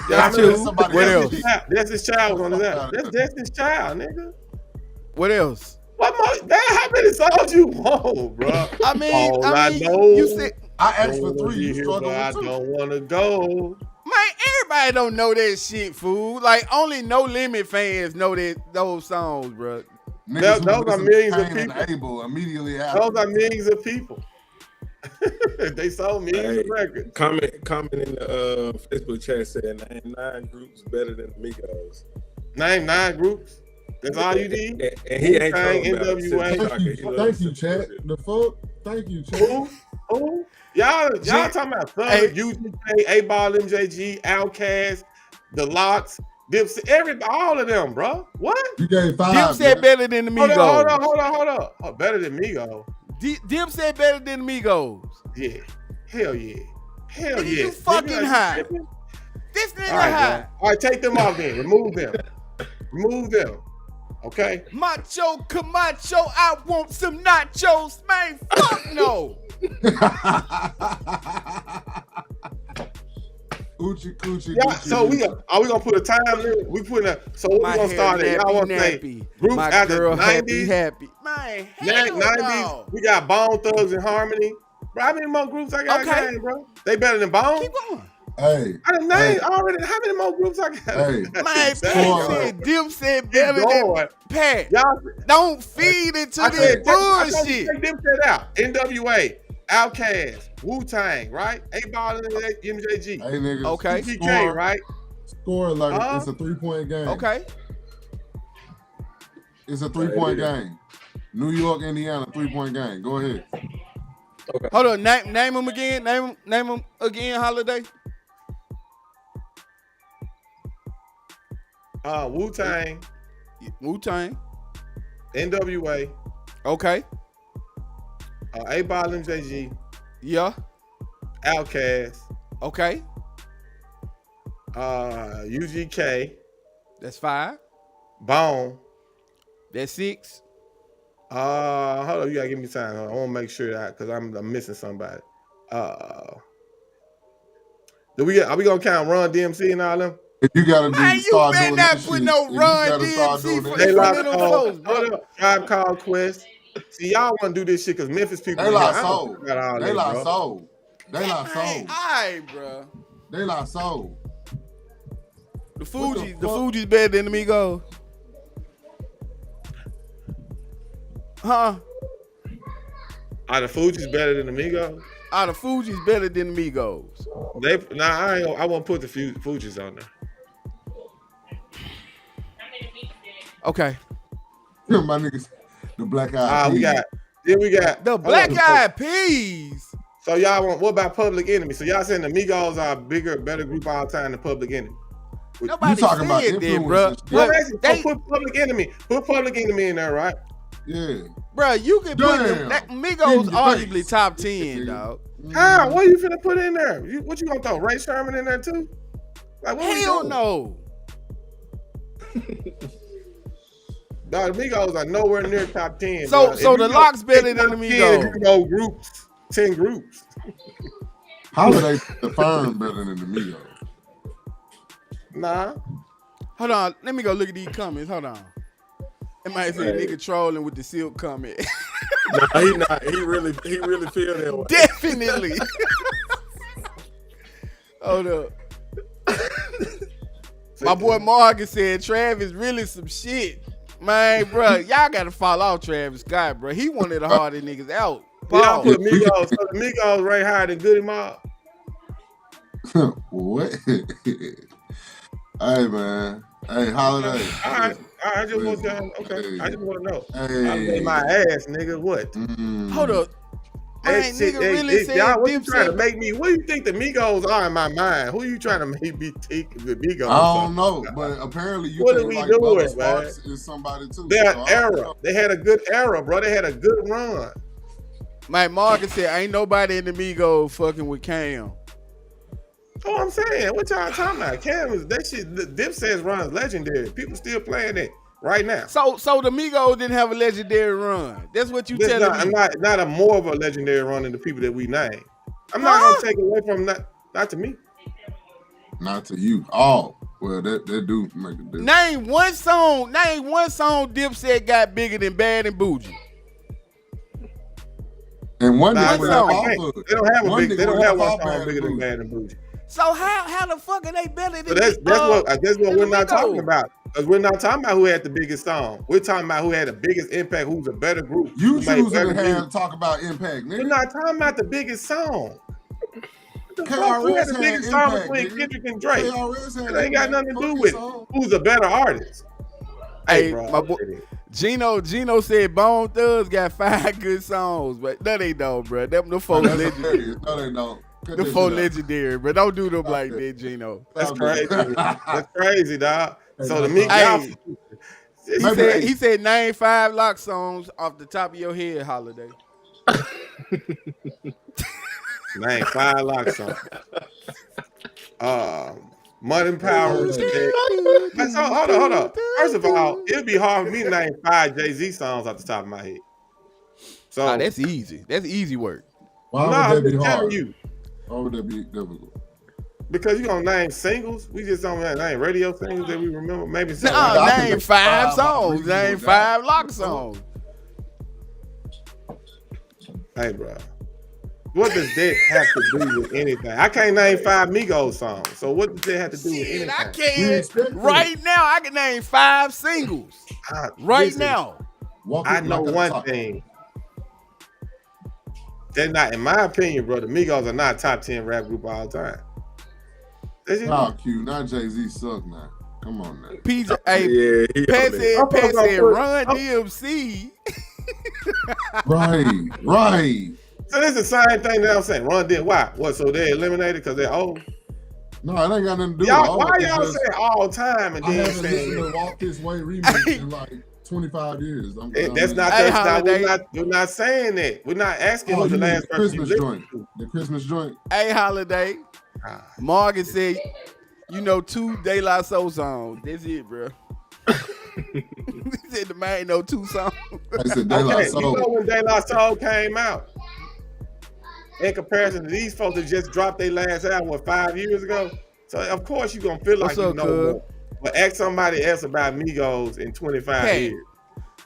That's what else? That's his child on that. That's his child, nigga. What else? What more? Damn, how many songs you want, bro? I mean, you said I asked for 3. You struggle with 2. I don't want to go. Man, everybody don't know that shit, fool. Like only No Limit fans know those songs, bro. Those are millions of people. Immediately those are millions of people. They sold millions of records. Comment in the Facebook chat saying name 9 groups better than Migos. Name 9 groups. That's all you need. And he ain't NWA. Thank you, chat. The fuck. Thank you, chat. Who? Y'all talking about Thug, UGK, A-Ball, MJG, Outkast, The Lox, Dipset, all of them, bro. What? You gave 5. Dipset better than the Migos. Hold on. Oh, better than Migos. Dipset better than Migos. Yeah. Hell yeah. You fucking high. This nigga high. All right, take them off then. Remove them. Okay? Macho Camacho, I want some nachos, man. Fuck no. Coochie. Yeah, so are we gonna put a time limit? We gonna start it. Y'all want to say groups after the 90s? Happy. Man, hell 90s. No. We got Bone Thugs and Harmony. Bro, how many more groups I got? Okay. Game, bro. They better than Bone? Keep going. Hey, I didn't name already. How many more groups I got? Hey, man, Pat said Dipset better than Pat. Y'all don't feed into this bullshit. Take Dipset out. NWA, Outkast, Wu-Tang, right? A-Ball and MJG. Hey, niggas. Okay. TK, right? Score like it's a 3-point game. Okay. It's a 3-point game. New York, Indiana, 3-point game. Go ahead. Okay. Hold on. Name them again. Name them again. Holiday. Wu-Tang. NWA. Okay. A-Ball, MJG. Yeah. Outkast. Okay. UGK. That's 5. Bone. That's 6. Hold on, you gotta give me time. I want to make sure that because I'm missing somebody. Are we gonna count Run DMC and all them? If you gotta start doing that shit. You better not put no Run DMC for them folks, bro. Tribe Called Quest. See, y'all want to do this shit because Memphis people. They lost soul. They lost soul. They lost soul. Alright, bro. They lost soul. The Fugees better than the Migos. Huh? Are the Fugees better than the Migos? Are the Fugees better than the Migos? I won't put the Fugees on there. Okay. My niggas, the Black Eyed Peas. we got the Black Eyed Peas. So y'all want, what about Public Enemy? So y'all saying the Migos are a better group all time than Public Enemy? Nobody talking about that, bro. Put Public Enemy in there, right? Yeah. Bro, you can put them, that Migos arguably top 10, dog. How? What you finna put in there? What you gonna throw? Ray Sherman in there too? Like, what hell no. No, the Migos are nowhere near top 10. So the Locks better than the Migos. You know, groups, 10 groups. How are they the firm better than the Migos? Nah. Hold on, let me go look at these comments. Hold on. It might say nigga trolling with the silk comment. No, he not. He really feel that way. Definitely. Hold up. My boy Morgan said Travis really some shit. Man, bro, y'all gotta follow out Travis Scott, bro. He one of the hardest niggas out. Y'all put Migos, so the Migos right higher than Goody Mob. What? Hey, man. Hey, Holiday. I just want to. Okay, Hey. I just want to know. Hey. I made my ass, nigga. What? Hold up. Man, nigga really said y'all, what you Dipset. trying to make me? What do you think the Migos are in my mind? Who you trying to make me take the Migos? I don't know, but apparently you What think are we like doing, Bubba man? Sparks is somebody too. Their So era. They had a good era, bro. They had a good run. Mike Morgan said ain't nobody in the Migos fucking with Cam. Oh, I'm saying, what y'all talking about? Cam is that shit. The Dipset's run is legendary. People still playing it right now. So the Migos didn't have a legendary run. That's what you telling me. Not a more of a legendary run than the people that we name. I'm not gonna take away from not to me. Not to you. Oh, well, that do make a difference. Name one song Dipset got bigger than Bad and Bougie. And one Nah, nigga they don't have a one big. They don't have one Bad song and bigger than Bougie. Bad and Bougie. So how the fuck are they better than? So that's what we're not talking Migos? about. Because we're not talking about who had the biggest song. We're talking about who had the biggest impact. Who's a better group? You who made choosing better to music. talk about impact, nigga. We're not talking about the biggest song. Who had KRS the had biggest song impact, between nigga. Kendrick and Drake? KRS had It ain't got impact. nothing to do Fuck with your song. who's a better artist. Hey, bro, my boy Gino said Bone Thugs got 5 good songs, but no they don't, bro. Them the four legendary. No, they don't. Cut The that four shit out. legendary, but don't do them like that, Gino. That's crazy. That's crazy, dog. So the Hey, Migos, he said name 5 lock songs off the top of your head, Holiday. name 5 lock songs. Mud and Power. So, hold on. First of all, it'd be hard for me to name 5 Jay-Z songs off the top of my head. So That's easy. That's easy work. Why would I'm that be just telling hard? you. Why would that be difficult? Because you gonna name singles, we just don't name radio singles that we remember. Maybe some. No, I name think 5 5 songs. reasonable Name doubt. 5 lock songs. Hey, bro, what does that have to do with anything? I can't name 5 Migos songs. So what does that have to do with Shit, anything? I We can't. expected Right now, I can name 5 singles. Right Listen, now. Walk I it know like a one talk. thing. They're not, in my opinion, bro. The Migos are not top 10 rap group all time. That's just Nah, Q, not Jay-Z suck now. Come on now. PJ, hey, Yeah, he Pat on that. said Run DMC. Right. So this is the same thing that I'm saying. Run did why? What? So they're eliminated because they're old? No, it ain't got nothing to do Y'all, with why all. y'all It's just- say all time and I then haven't listened saying to Walk This Way remix in like 25 years. that's not Hey, that's not Holiday. we're not saying that. We're not asking Oh, who the you mean last the person you Christmas listened joint. The Christmas joint. Hey, Holiday. to. Morgan said, you know 2 De La Soul songs. That's it, bro. He said the man know 2 songs. I said De La Okay, you Soul. know when De La Soul came out, in comparison to these folks that just dropped their last album 5 years ago, so of course you're gonna feel like What's you up, know cuz? more. But ask somebody else about Migos in 25 Hey. years.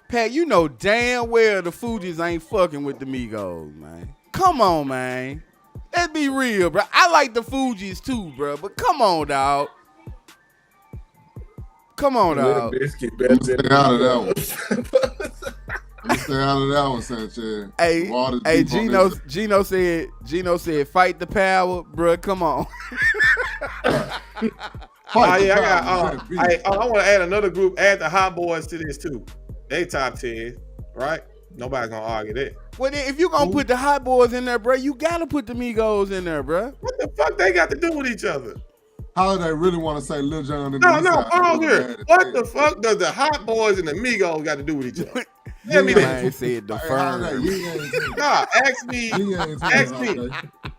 Pat, you know damn well the Fugees ain't fucking with the Migos, man. Come on, man. Let's be real, bro. I like the Fugees too, bro, but come on, dog. Come on, Little dog. Biscuit better than Stay out of that one. Migos. You stay out of that one, Sanchez. Hey, Water's hey, deep on Gino said, fight the power, bro. Come on. this. Oh yeah, I want to add another group. Add the Hot Boys to this too. They top 10, right? Nobody's gonna argue that. Well, then, if you gonna put the Hot Boys in there, bro, you gotta put the Migos in there, bro. What the fuck they got to do with each other? How do they really want to say Lil Jon and No, the pause Eastside? here. What the fuck does the Hot Boys and the Migos got to do with each other? Tell me Man this. said the Hey, firm. Nah, ask me.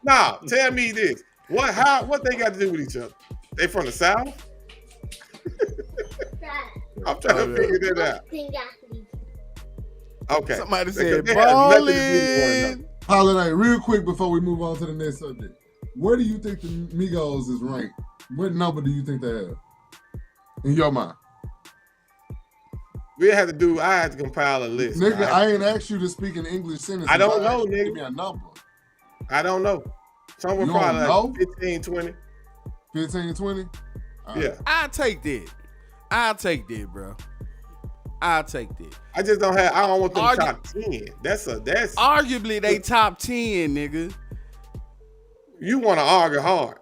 Nah, tell me this. What they got to do with each other? They from the South? I'm trying to figure that out. Okay. Somebody said ballin'. Holiday, real quick before we move on to the next subject. Where do you think the Migos is ranked? What number do you think they have? In your mind? I had to compile a list. Nigga, right? I ain't asked you to speak in English sentences. I don't know, nigga. Give me a number. I don't know. Somewhere probably like 15, 20. 15, 20? Yeah. I'll take that, bro. I'll take that. I just don't have. I don't want them top 10. That's arguably they top 10, nigga. You want to argue hard.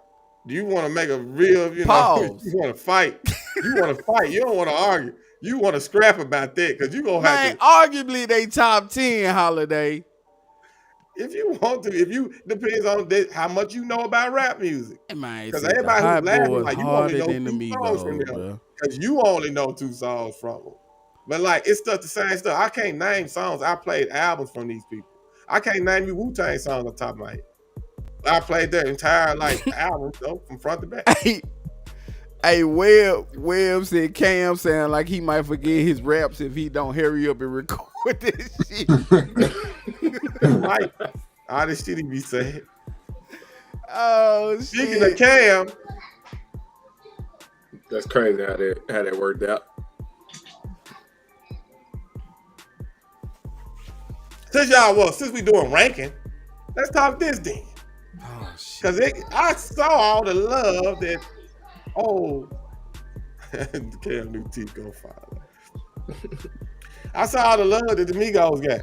Do you want to make a real? Pause. You want to fight. You want to fight. You don't want to argue. You want to scrap about that because you gonna have to. Arguably they top 10, Holiday. If you want to, depends on how much you know about rap music. Because everybody who's laughing like you only know 2 songs from them. Because you only know 2 songs from them. But like it's the same stuff. I can't name songs. I played albums from these people. I can't name you Wu-Tang songs on top of my head. I played their entire album though, from front to back. Hey, Webb said Cam sound like he might forget his raps if he don't hurry up and record this shit. Right. All this shit he be saying. Oh, Speaking of Cam. That's crazy how that worked out. Since we doing ranking, let's talk this then. Oh, shit. Because I saw all the love that, Cam New T go follow. I saw all the love that the Migos got.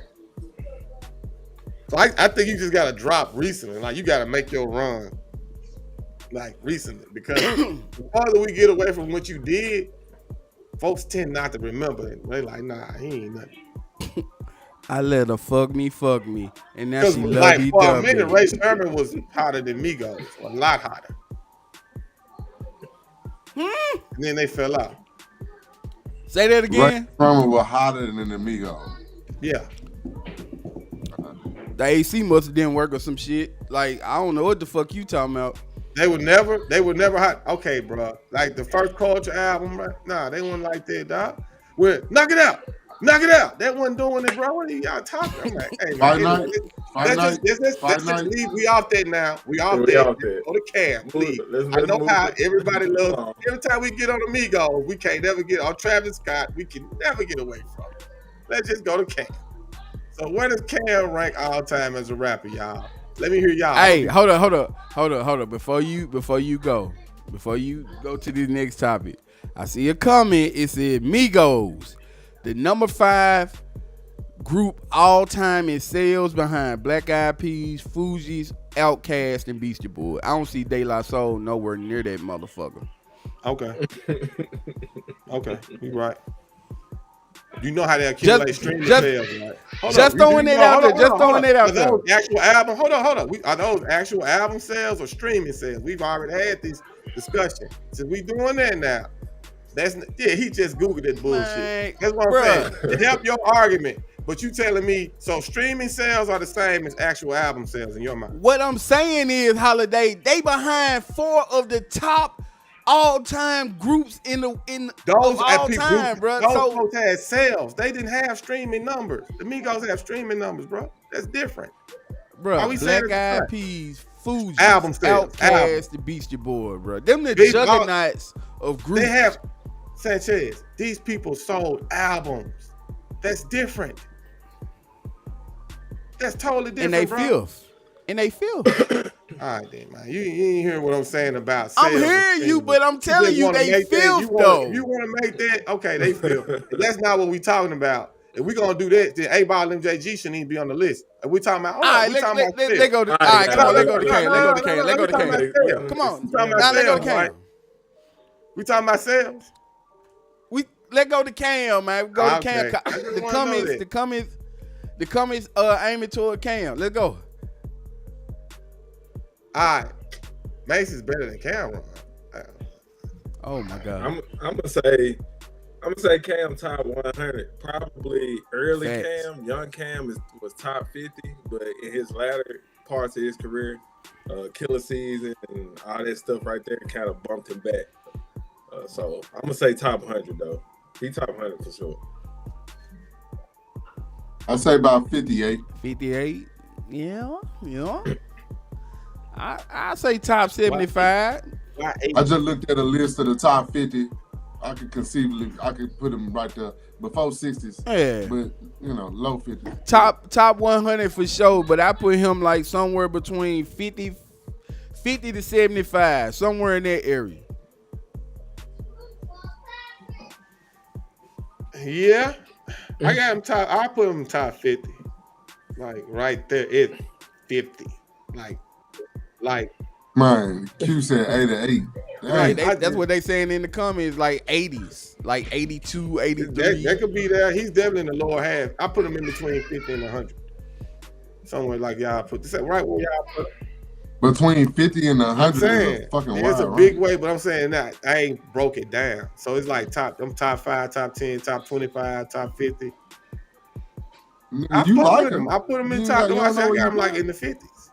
So I think you just got to drop recently. Like, you got to make your run, like, recently. Because the farther we get away from what you did, folks tend not to remember it. They're like, nah, he ain't nothing. I let her fuck me, and now she love me. For a minute, Ray Sherman was hotter than Migos, a lot hotter. And then they fell out. Say that again. Ray Sherman was hotter than the Migos. Yeah. The AC must have didn't work or some shit. Like, I don't know what the fuck you talking about. They were never hot. Okay, bro. Like the first Culture album, right? Nah, they weren't like that, dog. Knock it out. That wasn't doing it, bro. What are y'all talking? I'm like, hey, man, let's just leave. We off that now. We off there. Go to Cam, please. I know how everybody loves. Every time we get on Amigos, we can't never get on Travis Scott. We can never get away from it. Let's just go to Cam. So where does Cam rank all time as a rapper, y'all? Let me hear y'all. Hey, hold up. Before you go to the next topic, I see a comment. It said Migos, the number 5 group all time in sales behind Black Eyed Peas, Fugees, Outkast, and Beastie Boys. I don't see De La Soul nowhere near that motherfucker. Okay, you right. You know how they accumulate streaming sales, right? Just throwing it out there. Are those actual album? Hold on. Are those actual album sales or streaming sales? We've already had this discussion. Since we doing that now, he just Googled that bullshit. That's what I'm saying. To help your argument, but you telling me so streaming sales are the same as actual album sales in your mind? What I'm saying is, Holiday, they behind 4 of the top all-time groups in those all time, bro. Those folks had sales. They didn't have streaming numbers. The Migos have streaming numbers, bro. That's different, bro. Black Eyed Peas, Fugees, album sales, Outkast, the Beastie Boys, bro. Them the juggernauts of groups. They have Sanchez. These people sold albums. That's different. That's totally different. And they fifth. All right, then, man. You ain't hearing what I'm saying about sales. I'm hearing you, but I'm telling you, they fifth, though. If you want to make that, okay, they fifth. That's not what we talking about. If we gonna do that, then A-Ball MJG shouldn't even be on the list. And we talking about, let's go to Cam. Let's go to Cam. Come on. Now let's go to Cam. We talking about sales? Let's go to Cam, man. Go to Cam. The comments aiming toward Cam. Let's go. All right. Mace is better than Cameron. Oh my God. I'm gonna say I'm gonna say Cam top 100. Probably early Facts. Cam, young Cam was top 50, but in his latter parts of his career, Killer Season and all that stuff right there kind of bumped him back. So I'm gonna say top 100 though. He top 100 for sure. I'd say about 58. 58. Yeah. I say top 75. I just looked at a list of the top 50. I could put him right there before 60s. Yeah. But low 50s. Top 100 for sure, but I put him like somewhere between 50 to 75, somewhere in that area. Yeah. I got him top. I put him top 50. Like right there at 50. Like Man, Q said 88. Right, that's what they saying in the comments, like 80s, like 82, 83. That could be there. He's definitely in the lower half. I put him in between 50 and 100. Somewhere like y'all put this right where y'all put him. Between 50 and 100 is a fucking wild. It's a big way, but I'm saying that I ain't broke it down. So it's like top 5, top 10, top 25, top 50. I put him in top. I got him like in the 50s.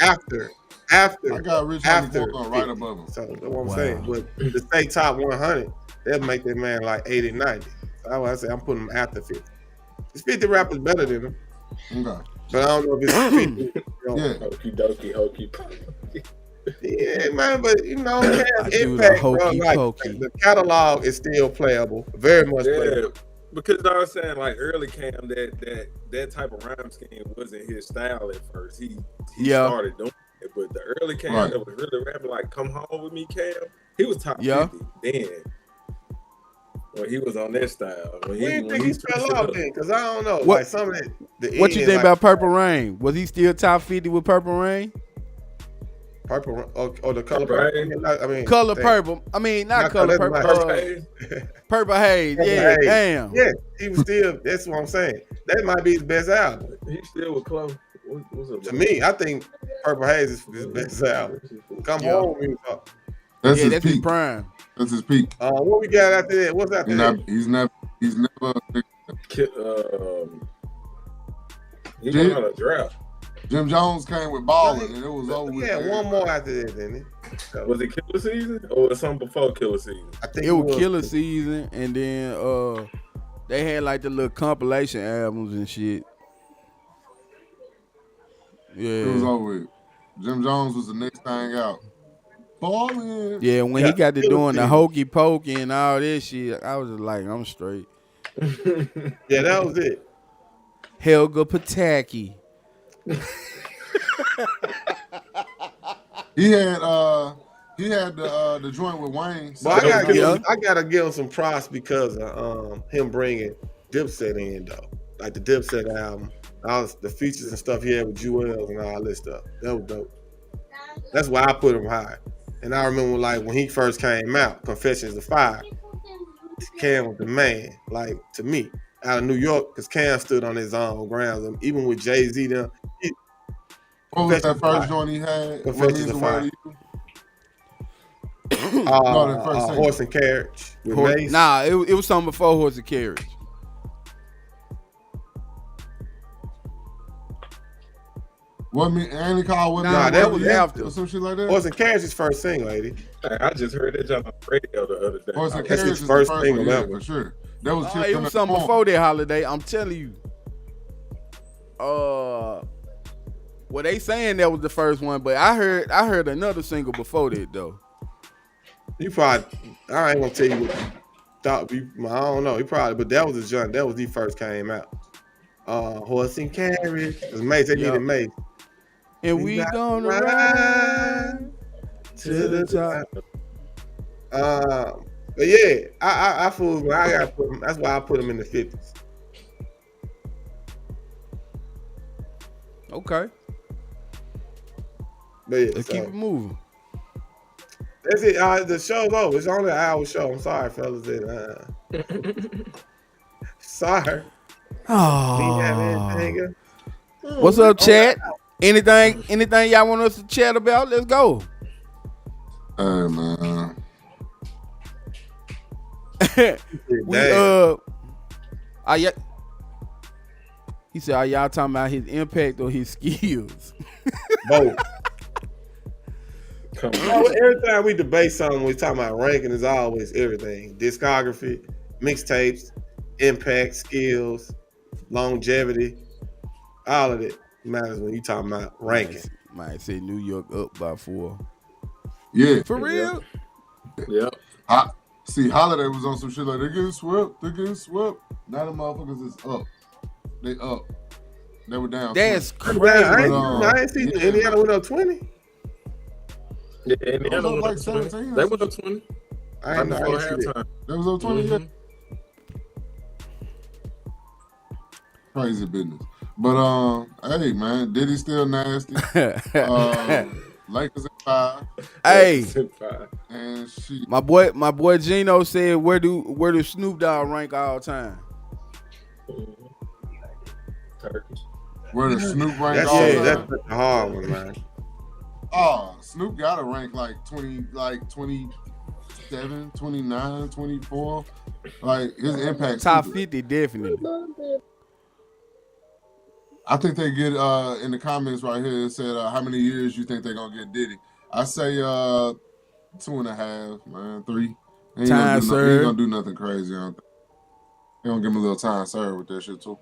After I got Rich Homie right above him. So that's what I'm saying. But to say top 100, that'd make that man like 80, 90. So I say I'm putting him after 50. It's 50 rappers better than him. Okay. But I don't know if it's 50. Hokey dokey. Yeah, man, but impact, bro, like, the catalog is still playable, very much playable. Because I was saying, like early Cam, that type of rhyme scheme wasn't his style at first. He started doing it, but the early Cam that was really rapping like "Come Home with Me," Cam, he was top 50 then. When he was on that style, when he fell off then, because I don't know. What, like some of what you think about Purple Rain? Was he still top 50 with Purple Rain? Purple, the color purple. I mean, color purple. I mean, not color purple. Purple Haze. Yeah, damn. Yeah, he was still. That's what I'm saying. That might be his best album. He still with Chloe. To me, I think Purple Haze is his best album. Come Home, he was up. That's his prime. That's his peak. What we got after that? What's after that? He's never. He went on a draft. Jim Jones came with Ballin', and it was over with. Yeah, one more after that, didn't it? So, was it Killer Season or was it something before Killer Season? I think it was Killer Season, and then they had like the little compilation albums and shit. Yeah, it was over with. Jim Jones was the next thing out. Ballin'. Yeah, when he got to doing the hokey pokey and all this shit, I was just like, I'm straight. Yeah, that was it. Helga Pataki. He had the joint with Wayne. So I gotta give him some props because of him bringing Dipset in though, like the Dipset album, all the features and stuff he had with Jewels and all this stuff. That was dope. That's why I put him high. And I remember like when he first came out, Confessions of Fire, Cam was the man. Like to me, out of New York, because Cam stood on his own grounds, and even with Jay-Z them. What was that first joint he had? Confessions of Fire. Horse and Carriage. Nah, it was something before Horse and Carriage. What me? Andy called what? Nah, that was after or some shit like that. Horse and Carriage is first single, lady. I just heard that on the radio the other day. Horse and Carriage is first single ever for sure. That was it was something before that holiday. I'm telling you. Well, they saying that was the first one, but I heard another single before that though. You probably, I ain't gonna tell you what you thought. I don't know. He probably, but that was his joint. That was the first came out. Horse and Carriage. Cause Mace, they needed Mace. And we gonna ride to the top. But yeah, I fooled me. I gotta put him. That's why I put him in the 50s. Okay. But yeah, let's keep it moving. That's it. The show's over. It's only an hour show. I'm sorry, fellas. Sorry. Oh. What's up, chat? Anything y'all want us to chat about? Let's go. Hey, man. He said, "Are y'all talking about his impact or his skills?" Both. Every time we debate something, we talk about ranking is always everything: discography, mixtapes, impact, skills, longevity, all of it matters when you talking about ranking. Might say New York up by 4. Yeah, for real. Yeah. See, Holiday was on some shit like they getting swept. Now the motherfuckers is up. They up. They were down. That's 20. crazy. I ain't seen Indiana went up 20. Yeah, Indiana went up 17. They went up 20. I ain't know. They was up 20 yet. Crazy business. But hey man, Diddy still nasty. Lakers at 5. Hey, and she. My boy Gino said, where do Snoop Dogg rank all time? Where does Snoop rank all time? That's a hard one, man. Oh, Snoop gotta rank like 20, like 27, 29, 24. Like his impact. Top 50, definitely. I think they get in the comments right here. It said how many years you think they're gonna get Diddy? I say 2.5, man, 3. He ain't gonna do nothing crazy. I don't think. They gonna give him a little time served with that shit too.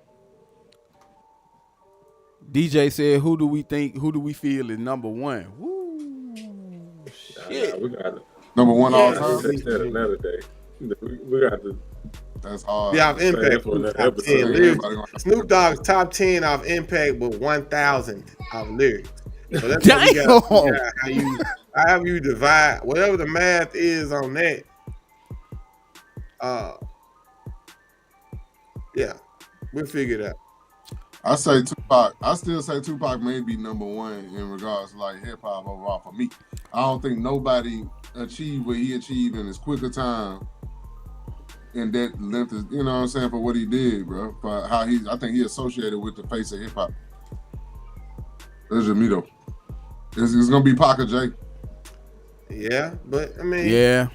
DJ said, who do we feel is number 1? Woo, shit. We got it. Number 1 all time. Another day. We got to. That's hard. Yeah, off impact. Snoop Dogg's top 10 off impact, but 1,000 off lyrics. So that's what you got, however you divide whatever the math is on that. Yeah, we'll figure it out. I say Tupac. I still say Tupac may be number 1 in regards to like hip hop overall for me. I don't think nobody achieved what he achieved in as quick a time. And that length is, you know what I'm saying, for what he did, bro. For how I think he associated with the face of hip hop. That's just me though. It's gonna be Pac or J. Yeah, but I mean, yeah,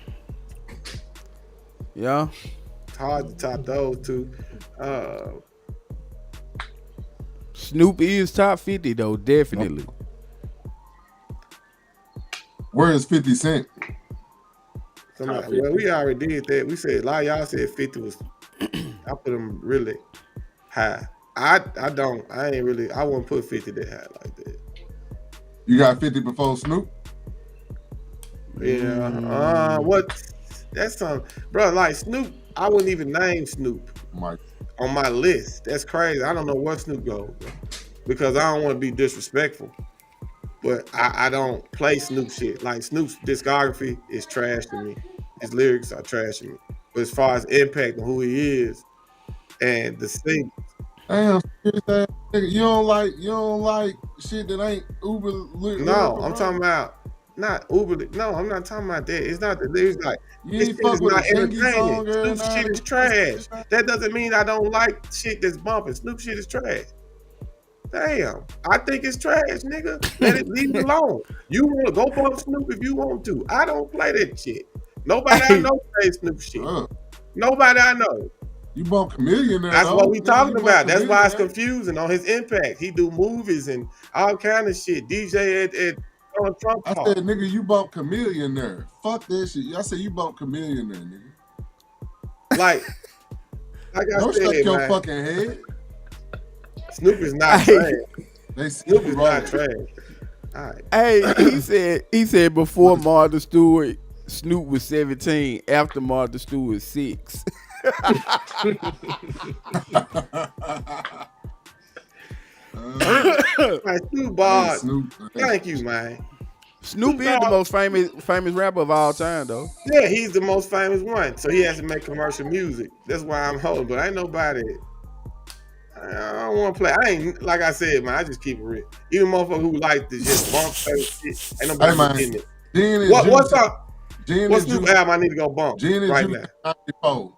it's hard to top those two. Snoop is top 50 though, definitely. Where is 50 Cent? Well, we already did that. We said a lot of y'all said 50 was. I put him really high. I wouldn't put 50 that high like that. You got 50 before Snoop? Yeah. What? That's bro. Like Snoop, I wouldn't even name Snoop on my list. That's crazy. I don't know where Snoop goes, bro, because I don't want to be disrespectful. But I don't play Snoop shit. Like Snoop's discography is trash to me. His lyrics are trash to me. But as far as impact and who he is and the singles. Damn, you don't like shit that ain't uber lyrics. No, I'm talking about not uber. No, I'm not talking about that. It's not the lyrics. Like this shit is not entertaining. Snoop shit is trash. That doesn't mean I don't like shit that's bumping. Snoop shit is trash. Damn, I think it's trash, nigga. Leave it alone. You want to go bump Snoop if you want to. I don't play that shit. Nobody I know plays Snoop shit. Nobody I know. You bump Chameleon there. That's what we talking about. That's why it's confusing on his impact. He do movies and all kind of shit. DJ at Trump. I said, nigga, you bump Chameleon there. Fuck that shit. I said you bump Chameleon there, nigga. Like I don't said, shake your man. fucking head. Snoop is not trash. Snoop is not trash. All right. Hey, he said before Martha Stewart, Snoop was 17. After Martha Stewart, 6. Snoop Dogg. Thank you, man. Snoop is the most famous rapper of all time, though. Yeah, he's the most famous one. So he has to make commercial music. That's why I'm holding. But ain't nobody. I don't want to play. I ain't, like I said, man, I just keep it real. Even motherfucker who like to just bump shit, ain't nobody getting it. What's up? What's Snoop album I need to go bump right now? 94.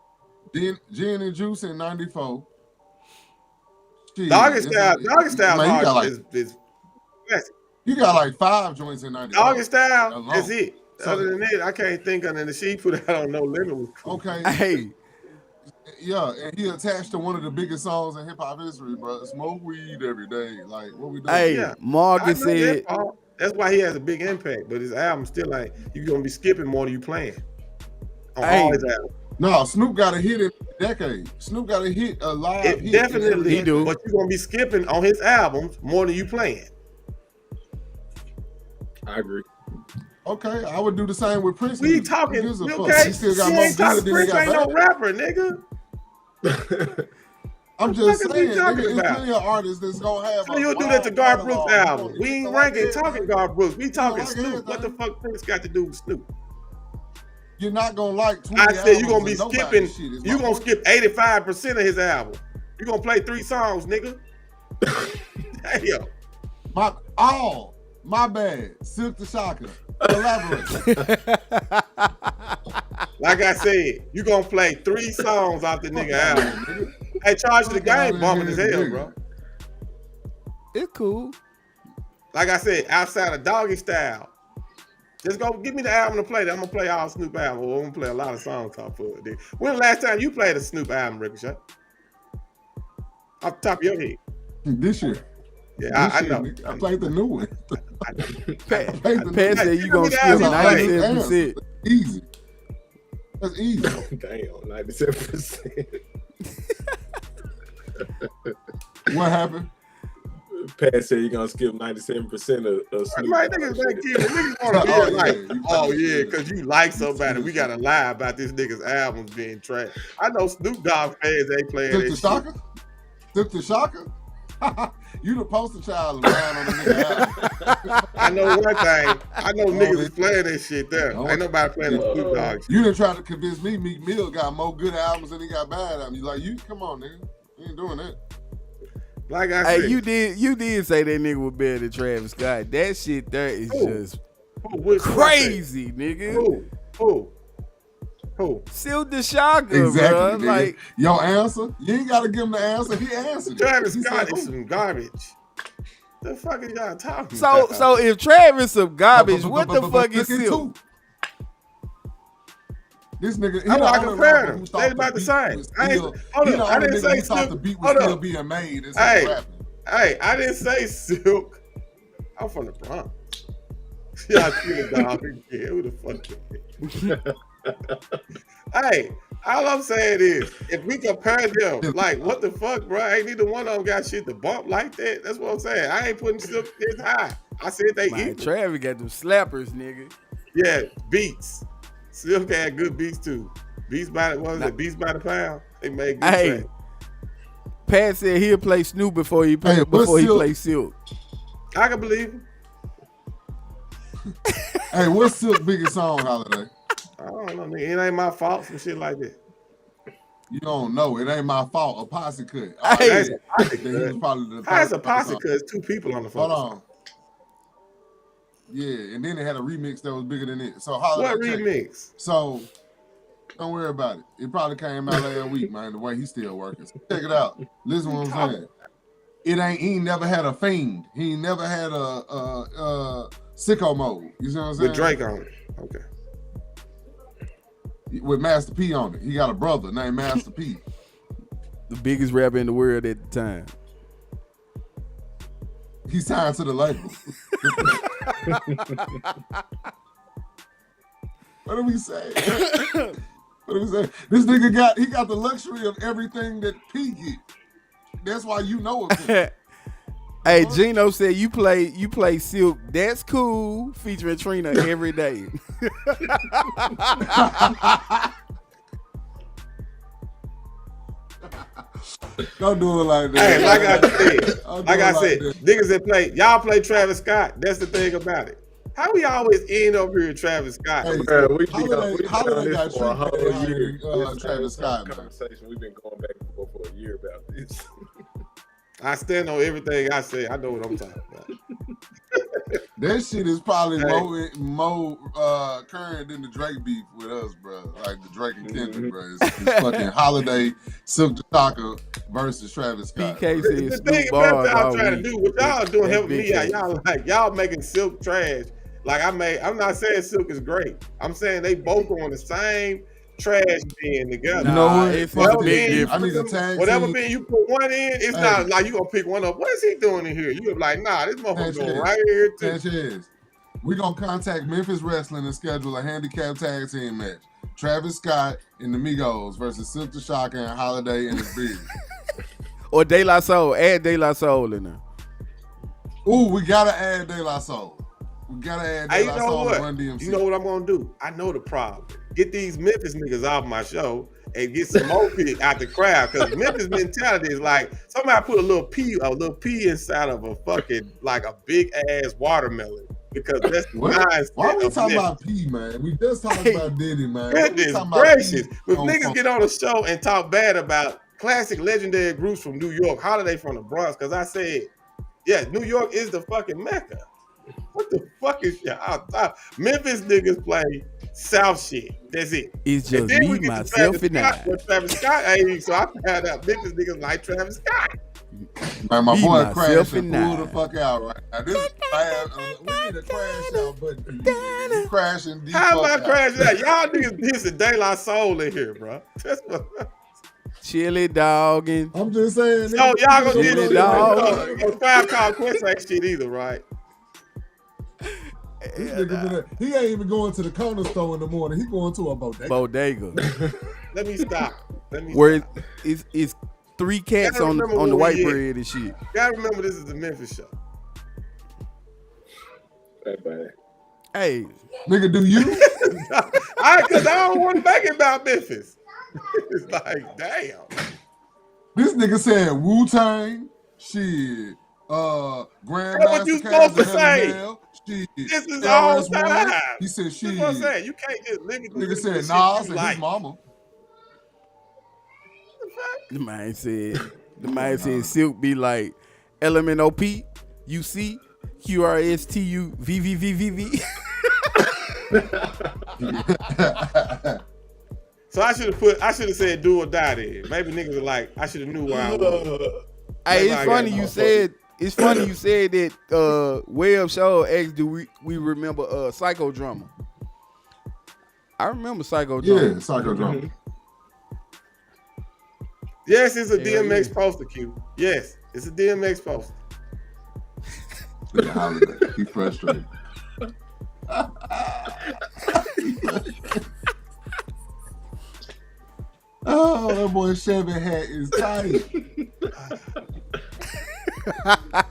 Gin and Juice in 94. Doggy Style is classic. You got like 5 joints in 94. Doggy Style is it. Other than that, I can't think of the shit he put out on No Limit was cool. Okay. Hey. Yeah, and he attached to one of the biggest songs in hip hop history, bro. Smoke weed every day. Like, what we doing? Hey, Morgan said. That's why he has a big impact, but his album still like you're gonna be skipping more than you playing on all his albums. No, Snoop got a hit in the decade. Snoop got a hit, a live hit. Definitely, he do. But you're gonna be skipping on his albums more than you playing. I agree. Okay, I would do the same with Prince. We talking, okay? He still got more good than Prince ain't no rapper, nigga. I'm just saying, nigga, there's plenty of artists that's gonna have. So you'll do that to Garth Brooks' album. We ain't ranking talking Garth Brooks. We talking Snoop. What the fuck Prince got to do with Snoop? You're not gonna like 20 I said you're gonna be albums skipping. shit, You're gonna skip 85% of his album. You're gonna play 3 songs, nigga. Damn. My bad. Silk the Shocker. Elaborate. Like I said, you gonna play 3 songs off the nigga album. Hey, Charge the Game bumping as hell, bro. It's cool. Like I said, outside of Doggy Style, just go give me the album to play. I'm gonna play all Snoop album. I'm gonna play a lot of songs off of it. When the last time you played a Snoop album, Ricochet? Off the top of your head. This year. Yeah, I know. I played the new one. Pat said you gonna skip 97%. Easy. That's easy. Damn, 97%. What happened? Pat said you're gonna skip 97% of Snoop. Right, niggas want to be like, oh yeah, because you like somebody, we gotta lie about this nigga's albums being trash. I know Snoop Dogg fans ain't playing that shit. Took the shocker? You the poster child lying on the nigga album. I know one thing. I know niggas is playing that shit there. Ain't nobody playing the Snoop Dogg shit. You done tried to convince me Meek Mill got more good albums than he got bad albums. You like, come on, nigga. You ain't doing that. Like I said. Hey, you did say that nigga was better than Travis Scott. That shit there is just crazy, nigga. Who? Silk the Shocker, exactly, bro. Like your answer, you ain't gotta give him the answer. He answered. Travis Scott is some garbage. The fuck is y'all talking about? So if Travis some garbage, what the fuck is Silk? This nigga, I'm not comparing them. They about the same. I didn't say Silk. The beat was still being made. Hey, I didn't say Silk. I'm from the Bronx. Y'all see the dog again. Who the fuck? Hey, all I'm saying is, if we compare them, like, what the fuck, bro? Ain't neither one of them got shit to bump like that. That's what I'm saying. I ain't putting Silk this high. I said they equal. Travis got them slappers, nigga. Yeah, beats. Silk had good beats too. Beats by the pound. They made good tracks. Pat said he'll play Snoop before he play Silk. I can believe him. Hey, what's Silk's biggest song, Holiday? I don't know, nigga. It ain't my fault. Some shit like that. You don't know. It ain't my fault. A posse cut. That's a posse cut. How's a posse cut? It's 2 people on the phone. Hold on. Yeah, and then they had a remix that was bigger than it. So Holiday, what remix? So don't worry about it. It probably came out last week, man. The way he's still working. So check it out. Listen to what I'm saying. He ain't never had a fiend. He ain't never had a sicko mode. You see what I'm saying? With Drake on it. Okay. With Master P on it. He got a brother named Master P. The biggest rapper in the world at the time. He signed to the label. What do we say? This nigga got the luxury of everything that P get. That's why you know him. Hey, Gino said you play Silk. That's cool. Featuring Trina every day. Don't do it like that. Hey, like I said, niggas that y'all play Travis Scott. That's the thing about it. How we always end up here with Travis Scott? Hey, Holiday got for a whole year. Travis Scott conversation. We've been going back and forth for a year about this. I stand on everything I say. I know what I'm talking about. That shit is probably more current than the Drake beef with us, bro. Like the Drake and Kendrick, bro. It's fucking Holiday, Silk the Shocker versus Travis Scott. PK says the thing about y'all trying to do, what y'all doing helping me out. Y'all making Silk trash. Like I'm not saying Silk is great. I'm saying they both on the same trash bin together. You know what? It's a big difference. I need a tag whatever team. bin you put one in, it's not like you gonna pick one up. What is he doing in here? You be like, nah, this motherfucker going right here too. Sanchez. We're gonna contact Memphis Wrestling and schedule a handicap tag team match. Travis Scott and the Migos versus Silk the Shocker and Holiday and his beard. Or De La Soul. Add De La Soul in there. Ooh, we gotta add De La Soul. We gotta add De La Soul and Run DMC. You know what I'm gonna do? I know the problem. Get these Memphis niggas off my show and get some more people out the crowd. Because Memphis mentality is like somebody put a little pea inside of a fucking like a big ass watermelon. Because that's the mindset. Why are we talking about P, man? We just talking about Diddy, man. Goodness gracious. If niggas get on the show and talk bad about classic legendary groups from New York, Holiday from the Bronx, because I said, yeah, New York is the fucking Mecca. What the fuck is y'all? Memphis niggas play South shit. That's it. It's just me, myself, and I. Travis Scott, so I found out Memphis niggas like Travis Scott. Man, my boy crashed and pulled the fuck out right now. This is bad. We need a crash out button. You crashing deep. How am I crashing out? Y'all niggas dissing De La Soul in here, bro. That's what. Chili dogging. I'm just saying. So y'all gonna get it, dog. Five call Quest ain't shit either, right? This nigga he ain't even going to the corner store in the morning. He going to a bodega. Let me stop. Where it's 3 cats on the white bread and shit. You gotta remember this is the Memphis show. Hey. Nigga, do you? Cause I don't want to make it about Memphis. It's like, damn. This nigga said Wu-Tang, shit, Grandmaster. That's what you supposed to say. Shit, this is all time. He said shit. That's what I'm saying. You can't just live it. Nigga said Nas and his mama. The man said Silk be like LMNOP, UC, QRSTU, VVVVV. So I should have said do or die there. Maybe niggas are like, I should have knew where I was. Hey, it's funny you said that Web Show asked, do we remember Psychodrama? I remember Psychodrama. Yeah, Psychodrama. Yes, it's a DMX poster, Q. Yes, it's a DMX poster. He frustrated. Oh, that boy Chevy hat is tight.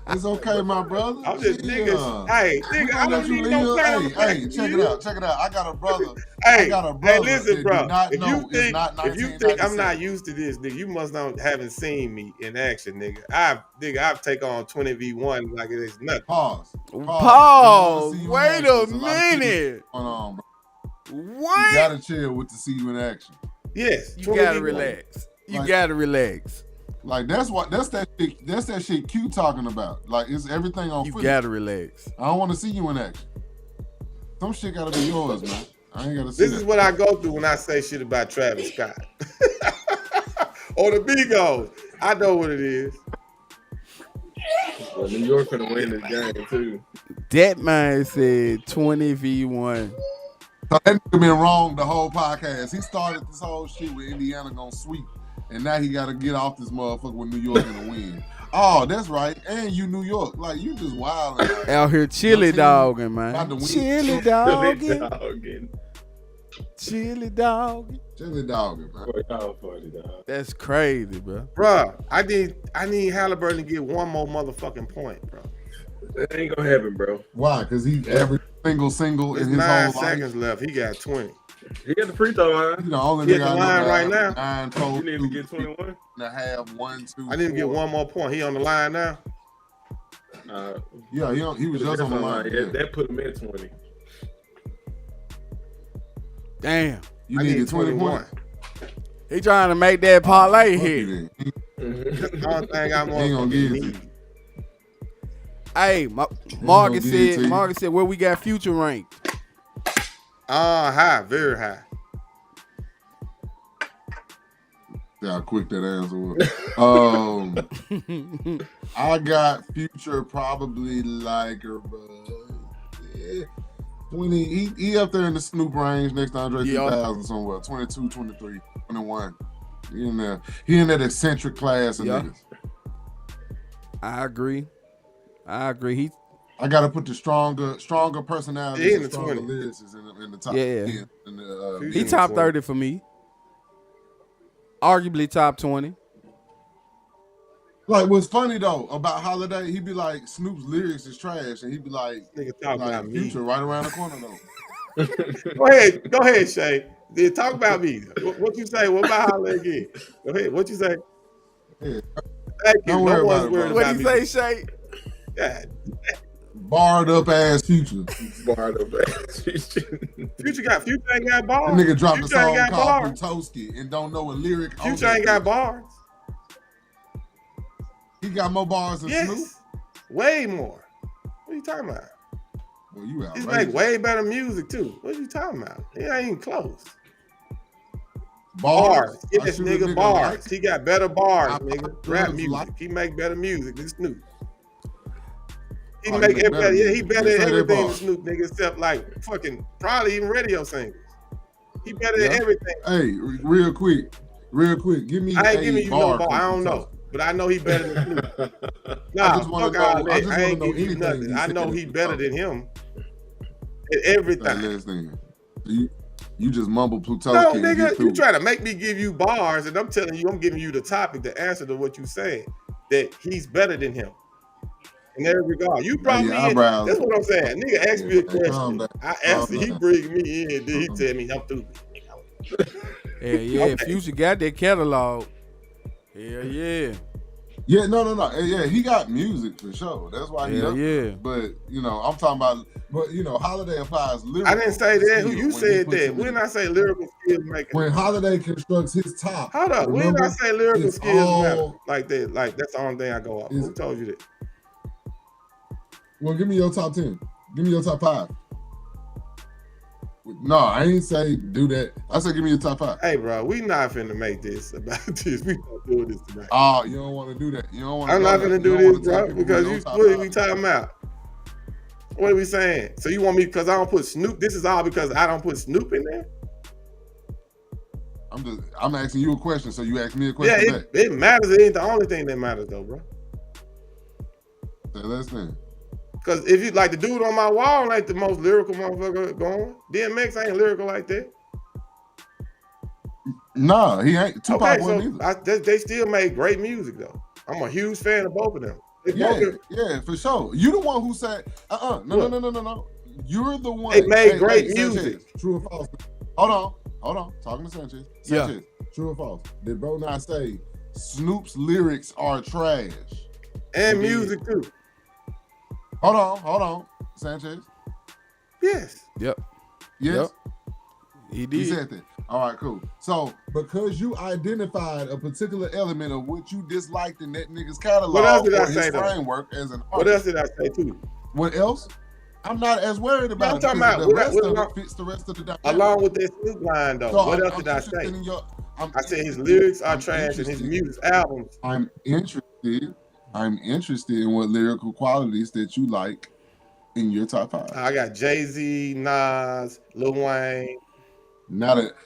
It's okay, my brother. I'm just niggas. Hey, nigga, I don't need no kind of Hey, check it out. I got a brother. Hey, listen, bro. If you think I'm not used to this, nigga, you must not haven't seen me in action, nigga. I've taken on 20v1 like it is nothing. Pause. Wait a minute. Hold on, bro. What? You gotta chill with the see you in action. Yes, you gotta relax. You gotta relax. Like that's that shit Q talking about. Like it's everything on. You gotta relax. I don't want to see you in action. Some shit gotta be yours, man. I ain't gotta see. This is what I go through when I say shit about Travis Scott or the Migos. I know what it is. Well, New York gonna win this game too. That man said 20v1. So that nigga been wrong the whole podcast. He started this whole shit with Indiana gonna sweep. And now he got to get off this motherfucker with New York gonna win. Oh, that's right. And you New York. Like, you just wild. Out here chili dogging, man. Chili dogging. Chili dogging. Chili dogging, man. That's crazy, bro. Bruh, I need Halliburton to get one more motherfucking point, bro. That ain't gonna happen, bro. Why? Because he averaged single in his 9 whole seconds life. left. He got 20. He got the free throw line. You know, only nigga the line right now. 9, 12, you need to get 21 and a half, 1, 2. I need to get one more point. He on the line now. Yeah, he was just on the line. Yeah, that put him at 20. Damn. You need 21. He trying to make that parlay here. That's the only thing I'm gonna get it. Hey, Margaret said where we got Future ranked. High, very high. See how quick that answer was. I got Future probably like 20. He up there in the Snoop range next to Andre 3000 somewhere. 22, 23, 21. He in there. He in that eccentric class of niggas. I agree. I gotta put the stronger personalities and stronger 20. lyrics in the top. Yeah. He top 30 for me. Arguably top 20. Like, what's funny though about Holiday, he be like, Snoop's lyrics is trash, and he be like, Future right around the corner though. Go ahead, Shay. Talk about me. What you say? What about Holiday again? Go ahead. What you say? Yeah. Thank you. Don't worry about it, what do you say, Shay? God. Barred up ass Future. Barred up ass Future. Future ain't got bars. The nigga dropped Future a song called Plutoski and don't know a lyric. Future ain't got bars. He got more bars than Snoop? Way more. What are you talking about? Well, you outrageous. He's make way better music too. What are you talking about? It ain't even close. Bars. Get this nigga bars. He got better bars, nigga. Rap music. He make better music than Snoop. He make everybody. Yeah, he better than everything than Snoop, nigga, except like fucking probably even radio singles. He better than everything. Hey, real quick, give me. I ain't giving you no bar. I don't know, but I know he better than Snoop. Nah, fuck all that. I ain't giving you nothing. I know he better than him at everything. You just mumble Plutoski. No, nigga, you try to make me give you bars, and I'm telling you, I'm giving you the topic, the answer to what you saying, that he's better than him. In every regard. You brought me in. That's what I'm saying. Nigga asked me a question. I answered, he bring me in, then he tell me I'm through. Yeah. Okay. Future got that catalog. Yeah. Yeah, no. Yeah, he got music for sure. That's why he up there. But, I'm talking about, Holiday applies lyrical. I didn't say that. Who you said that? When I say lyrical skills making. When Holiday constructs his top. Hold up. When I say lyrical skills matter? Like that. Like, that's the only thing I go off. Who told you that? Well, give me your top 10. Give me your top 5. No, I ain't say do that. I said give me your top 5. Hey, bro, we not finna make this about this. We not doing this tonight. Oh, you don't want to do that. You don't want. I'm not finna do this, bro, because what are we talking about? What are we saying? So you want me because I don't put Snoop? This is all because I don't put Snoop in there? I'm asking you a question, so you ask me a question. Yeah, it matters. It ain't the only thing that matters, though, bro. So let's think. Because if you like the dude on my wall ain't the most lyrical motherfucker going. DMX ain't lyrical like that. Nah, he ain't. Tupac wasn't either. They still made great music though. I'm a huge fan of both of them. Yeah, for sure. You the one who said, no. You're the one. They made great music. Sanchez, true or false? Hold on. Talking to Sanchez. Yeah. True or false? Did bro not say Snoop's lyrics are trash? And music too. Hold on, Sanchez. Yes. Yep. Yes. Yep. He did. He said that. All right, cool. So because you identified a particular element of what you disliked in that nigga's catalog, what else did I say? Framework as an artist. What else did I say too? What else? I'm not as worried about it. I'm talking about the rest of it fits the rest of the dynamic. Along with that Snoop line though. So what else did I say? I said his lyrics are trash and his music albums. I'm interested in what lyrical qualities that you like in your top 5. I got Jay-Z, Nas, Lil Wayne.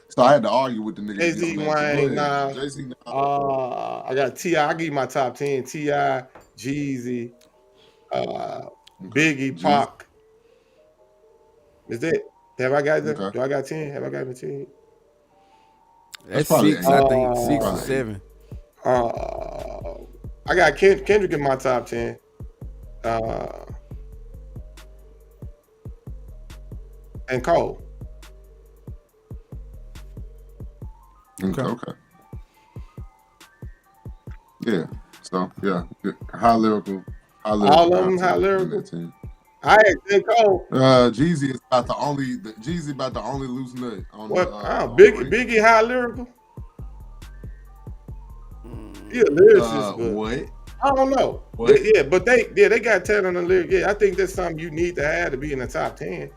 So I had to argue with the nigga. Jay-Z, Wayne, Nas. Jay-Z, Nas. I got T.I. I give you my top 10. T.I., Jeezy, Biggie, Pac. Is that? Have I got them? Okay. Do I got 10? Have I got the 10? That's 6, I think. 6 or 7. I got Kendrick in my top 10. And Cole. Okay. Yeah. So yeah, high lyrical. All of them high lyrical. I had J. Cole. Jeezy is about the only loose nut on what? Biggie high lyrical. He a lyricist, but what? I don't know. What? Yeah, but they got talent on the lyric. Yeah, I think that's something you need to have to be in the top 10.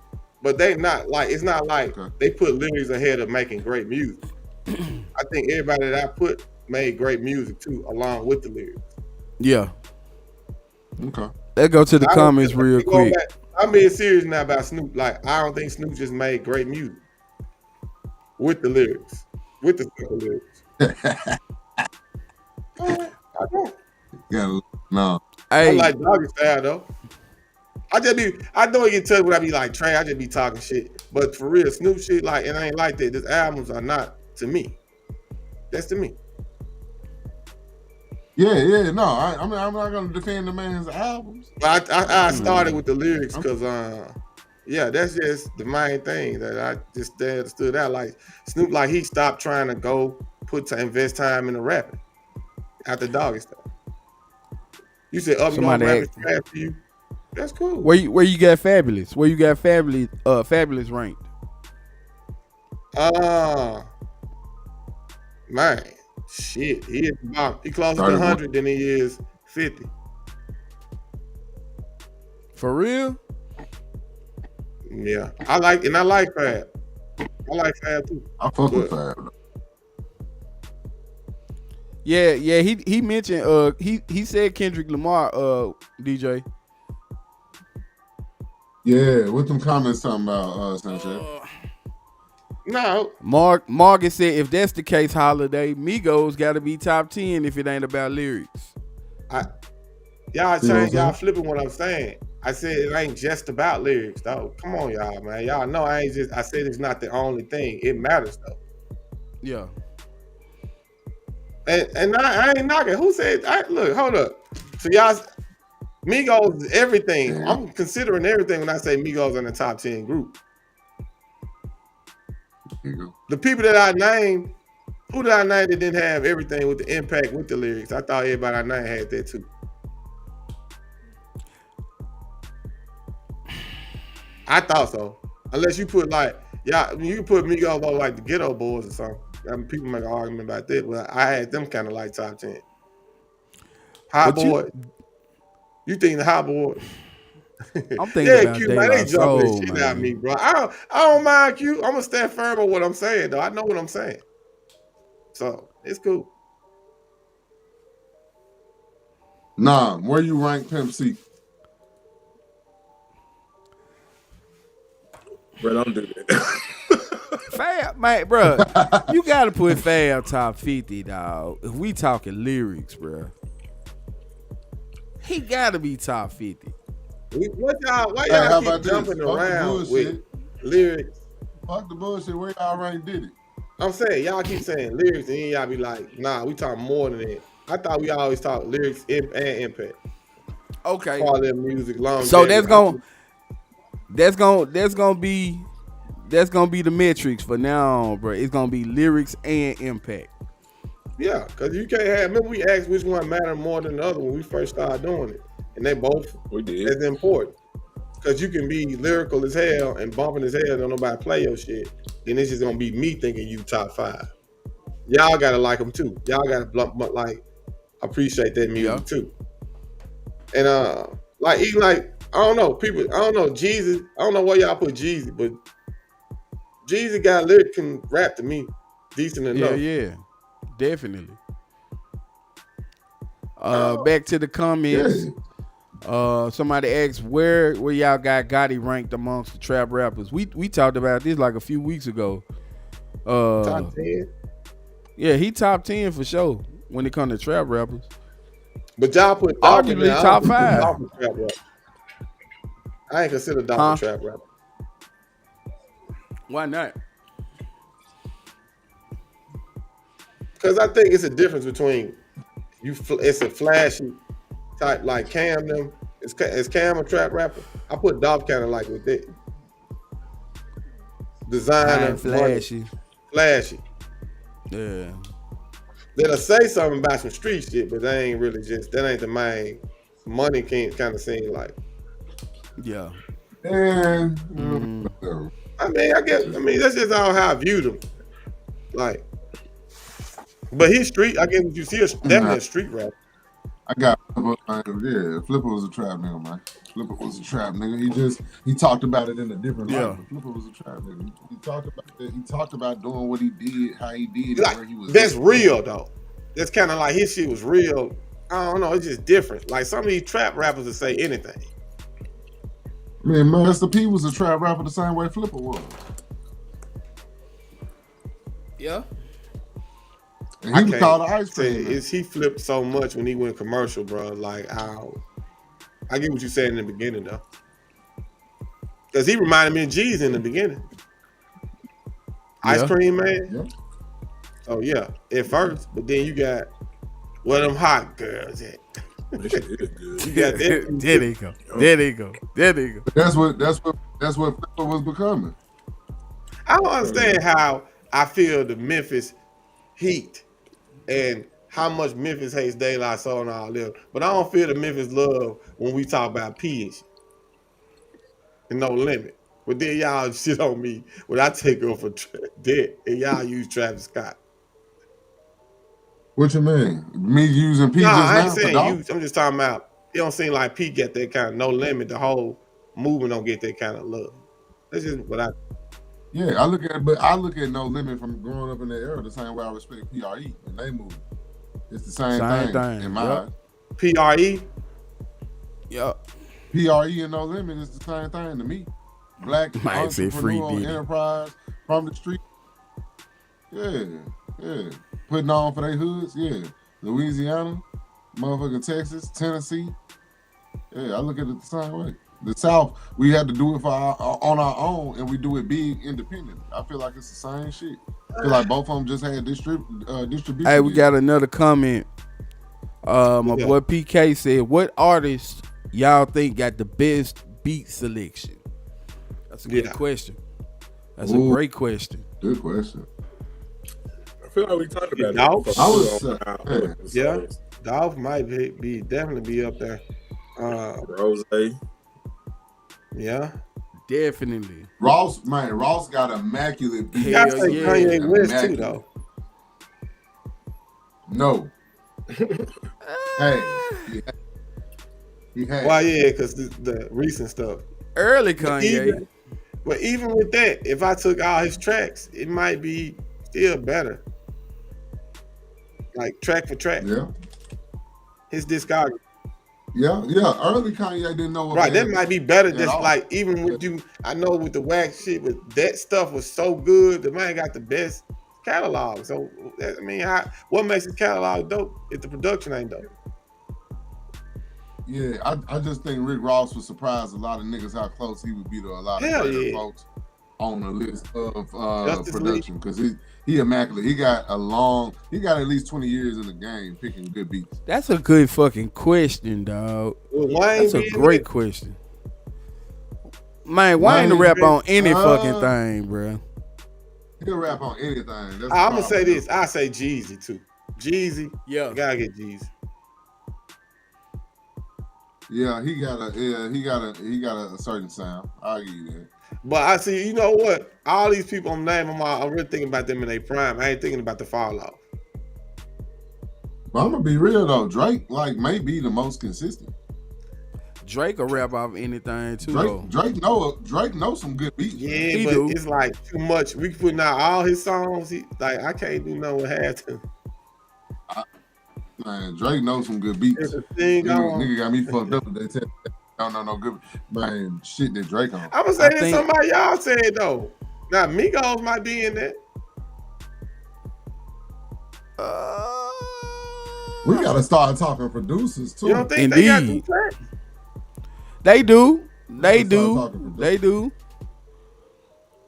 But they not like it's not like they put lyrics ahead of making great music. I think everybody that I put made great music too, along with the lyrics. Yeah. Okay. Let's go to the comments real quick. I'm being serious now about Snoop. Like, I don't think Snoop just made great music with the lyrics, with the simple lyrics. I don't. Yeah, no. I like Doggy Style though. I know it get touched when I be like Trey. I just be talking shit, but for real, Snoop shit like it ain't like that. These albums are not to me. That's to me. Yeah, no. I mean, I'm not gonna defend the man's albums. But I started with the lyrics because, that's just the main thing that I just stood out. Like Snoop, like he stopped trying to go invest time in the rapping after Doggy Style. You said up north rapping trash to you. That's cool. Where you got Fabulous? Where you got Fabulous ranked? Man, shit. He closer to 100 than he is 50. For real? Yeah. I like Fab. I like Fab too. I fuck with Fab. Yeah, he mentioned he said Kendrick Lamar, DJ. Yeah, what them comments talking about, Sanchez? No. Margaret said if that's the case, Holiday, Migos gotta be top 10 if it ain't about lyrics. Y'all flipping what I'm saying. I said it ain't just about lyrics, though. Come on, y'all, man. Y'all know I said it's not the only thing. It matters though. Yeah. And I ain't knocking. Who said? Look, hold up. So y'all, Migos is everything. Yeah. I'm considering everything when I say Migos in the top 10 group. The people that I named, who did I name that didn't have everything with the impact with the lyrics? I thought everybody I named had that too. I thought so. Unless you put you can put Migos on like the Ghetto Boys or something. I mean, people make an argument about that, but I had them kind of like top 10. Hot Boy. You think the Hot Boy? I'm thinking about Q, man, they jumping this shit out of me, bro. I don't mind Q. I'm gonna stand firm on what I'm saying, though. I know what I'm saying. So it's cool. Nah, where you rank Pimp C? Bro, don't do that. Fab, man, bro, you gotta put Fab top 50, dog. If we talking lyrics, bro, he gotta be top 50. Why y'all keep jumping around with lyrics? Fuck the bullshit. Where y'all rank Diddy? I'm saying y'all keep saying lyrics, and then y'all be like, nah, we talk more than that. I thought we always talk lyrics and impact. Okay. Quality of music, long. So that's gonna be the metrics for now on, bro. It's gonna be lyrics and impact. Yeah, because you can't have. Remember, we asked which one mattered more than the other when we first started doing it, and they both as important. Because you can be lyrical as hell and bumping as hell, don't nobody play your shit, then it's just gonna be me thinking you top 5. Y'all gotta like them too. Y'all gotta appreciate that music too. And even I don't know Jeezy. I don't know why y'all put Jeezy, but Jeezy got lyric can rap to me decent enough. Yeah, definitely. Back to the comments. Somebody asked where y'all got Gotti ranked amongst the trap rappers. We talked about this like a few weeks ago. Top 10. Yeah, he top 10 for sure when it comes to trap rappers. But y'all put arguably top 5. I ain't consider Dr. Trap rapper. Why not? Because I think it's a difference between it's a flashy type like Cam them. Is Cam a trap rapper? I put Dolph kind of like with that. Designer, flashy. Yeah. They'll say something about some street shit, but they ain't really that ain't the main money can't kind of seem like. Yeah. And I mean that's just how I viewed him. Like, but he's street. I guess what you see is definitely a street rapper. I got Flipper was a trap nigga, man. Flipper was a trap nigga. He talked about it in a different light. Flipper was a trap nigga. He talked about it. He talked about doing what he did, how he did it, where he was. That's real though. That's kind of like his shit was real. I don't know. It's just different. Like some of these trap rappers will say anything. Man, Master P was a trap rapper the same way Flipper was. Yeah. And he was called the ice cream. He flipped so much when he went commercial, bro. Like, I get what you said in the beginning, though. Because he reminded me of G's in the beginning. Ice Cream Man. Yeah. Oh, yeah. At first. But then you got where them hot girls at. This shit is good. You got that. There they go. There they go. There they go. That's what Flipper was becoming. I don't understand how I feel the Memphis Heat and how much Memphis hates De La Soul and all that. But I don't feel the Memphis love when we talk about P and No Limit. But then y'all shit on me when I take over that and y'all use Travis Scott. What you mean? Me using P just I now? ain't saying you. I'm just talking about it don't seem like P get that kind of No Limit. The whole movement don't get that kind of love. That's just what I. Yeah, I look at No Limit from growing up in that era the same way I respect PRE and they move. It's the same thing in my eyes. PRE? Yep. PRE and No Limit is the same thing to me. Black entrepreneur enterprise from the street. Yeah. Putting on for their hoods, yeah. Louisiana, motherfucking Texas, Tennessee. Yeah, I look at it the same way. The South, we had to do it on our own, and we do it big independently. I feel like it's the same shit. I feel like both of them just had distribution. Hey, we got another comment. My boy PK said, "What artists y'all think got the best beat selection?" That's a good question. That's a great question. Good question. I feel like we talked about Dolph. it. Dolph might definitely be up there. Rose. Yeah, definitely. Ross got immaculate beats. You gotta say Kanye West too, though. No. Hey. He had. Why? Yeah, because the recent stuff. Early Kanye. But even with that, if I took all his tracks, it might be still better. Like track for track. Yeah. His discography. Yeah. Early Kanye didn't know what. Right, that might be better. Just like even with you, I know with the wax shit, but that stuff was so good. The man got the best catalog. So I mean, what makes his catalog dope if the production ain't dope? Yeah, I just think Rick Ross would surprise a lot of niggas how close he would be to a lot of greater folks on the list of production because he immaculate. He got at least 20 years in the game picking good beats. That's a good fucking question, dog. That's a great question. Man, Wayne to rap on any fucking thing, bro. He'll rap on anything. I'm gonna say this. I say Jeezy too. Jeezy, yeah, gotta get Jeezy. Yeah, he got a certain sound. I'll give you that. But I see, you know what? All these people I'm naming, I'm really thinking about them in their prime. I ain't thinking about the fall off. But I'm gonna be real though. Drake may be the most consistent. Drake will rap off anything too. Drake knows some good beats. Yeah, but it's like too much. We putting out all his songs. I can't do no half to. Man, Drake knows some good beats. Nigga got me fucked up. They tell me no good. Man, shit that Drake on. I'm gonna say this. Somebody y'all said though. Now Migos might be in that. We gotta start talking producers too. You don't think they got two tracks? They do. They do.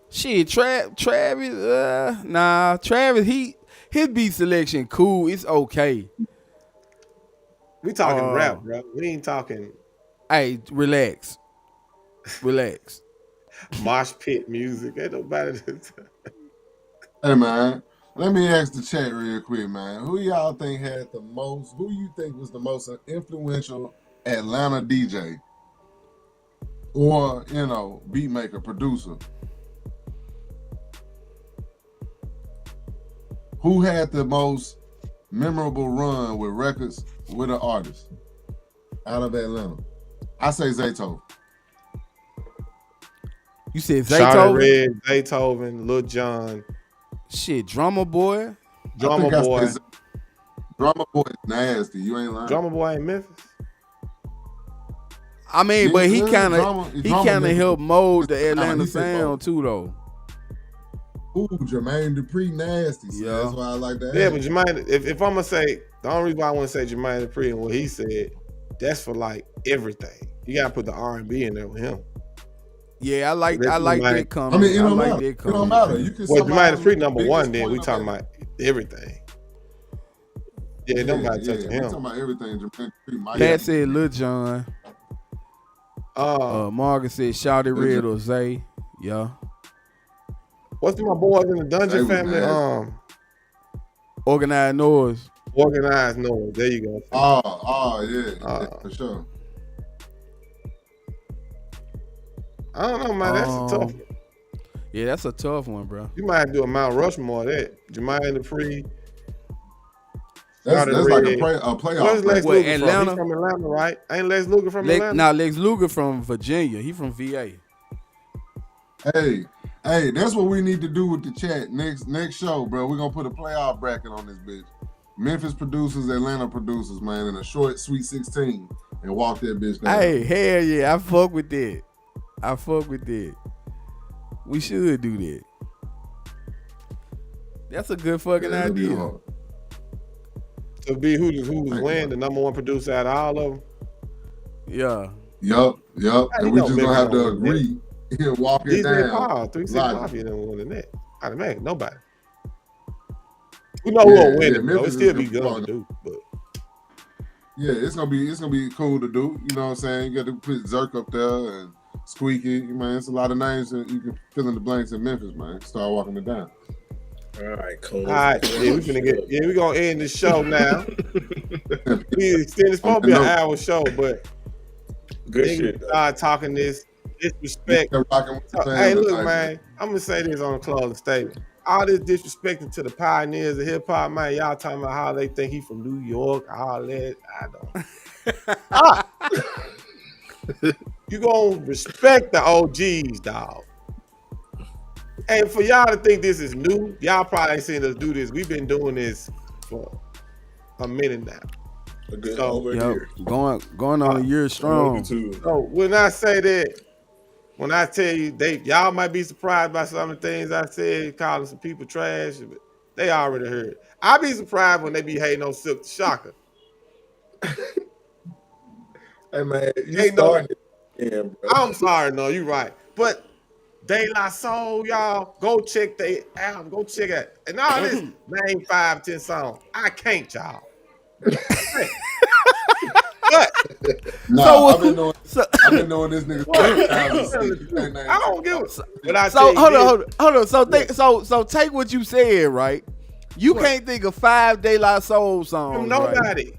Shit, Travis. Travis. His beat selection cool. It's okay. We talking rap, bro. We ain't talking. Hey, relax. Mosh pit music. Ain't nobody. Hey man, let me ask the chat real quick, man. Who y'all think had the most? Who you think was the most influential Atlanta DJ or beat maker, producer? Who had the most memorable run with records with an artist out of Atlanta? I say Zaytoven. You said Zaytoven? Red, Zaytoven, Lil Jon. Shit, Drummer Boy. Drummer Boy is nasty. You ain't lying. Drummer Boy in Memphis. I mean, but he kind of makes helped it. mold the He Atlanta said sound too, though. Ooh, Jermaine Dupri nasty. So Yeah. that's why I like that. Yeah, but Jermaine, if I'm gonna say, the only reason why I want to say Jermaine Dupri and what he said, that's for like everything. You gotta put the R&B in there with him. Yeah, I like that comment. I mean, it don't like matter. that It comment. don't matter. You can. Well, Jermaine Dupri number biggest one. Then point we of talking it. about everything. Yeah, nobody touching We him. talking about everything. Jermaine Dupri. Pat said Lil Jon. Margaret said Shawty Red or Zay. Yeah. What's my boys in the Dungeon family? Organized Noise. Organized Noise. There you go. Yeah, for sure. I don't know, man. That's a tough one. Yeah, that's a tough one, bro. You might have to do a Mount Rushmore of that. Jermaine Dupri. That's like a playoff. Where's Lex What, Luger Atlanta? from? He's from Atlanta, right? Ain't Lex Luger from Atlanta? Nah, Lex Luger from Virginia. He from VA. Hey, that's what we need to do with the chat. Next show, bro. We're gonna put a playoff bracket on this bitch. Memphis producers, Atlanta producers, man, in a short Sweet 16 and walk that bitch down. Hey, hell yeah, I fuck with that. We should do that. That's a good fucking idea. To be who was winning, the number one producer out of all of them. Yeah. Yup. And we just gonna have to agree and walk it down. Paul, 3 6 Mafia didn't win that. I'd imagine nobody. We know who gonna win it, though. It still be good to do, but yeah, it's gonna be cool to do. You know what I'm saying? You got to put Zerk up there and Squeaky. Man, it's a lot of names that you can fill in the blanks in Memphis, man. Start walking it down. All right, cool. All right, we're gonna end the show now. It's supposed to be an hour show, but good shit. Start talking this disrespect. Hey, look, man, I'm gonna say this on the closing statement. All this disrespecting to the pioneers of hip hop, man. Y'all talking about how they think he from New York, all that. I don't. You gonna respect the OGs, dog. And for y'all to think this is new, y'all probably ain't seen us do this. We've been doing this for a minute now. Going on a year strong. So when I say that, when I tell you y'all might be surprised by some of the things I said, calling some people trash, but they already heard. I be surprised when they be hating on Silk the Shocker. Hey man, you started again, bro. I'm sorry, no, you're right. But De La Soul, y'all, go check the album. Go check it. And all this, name 5, 10 songs. I can't, y'all. But I've been knowing this nigga. I don't give a. Hold on. So take what you said, right? You can't think of 5 De La Soul songs. From nobody. Right?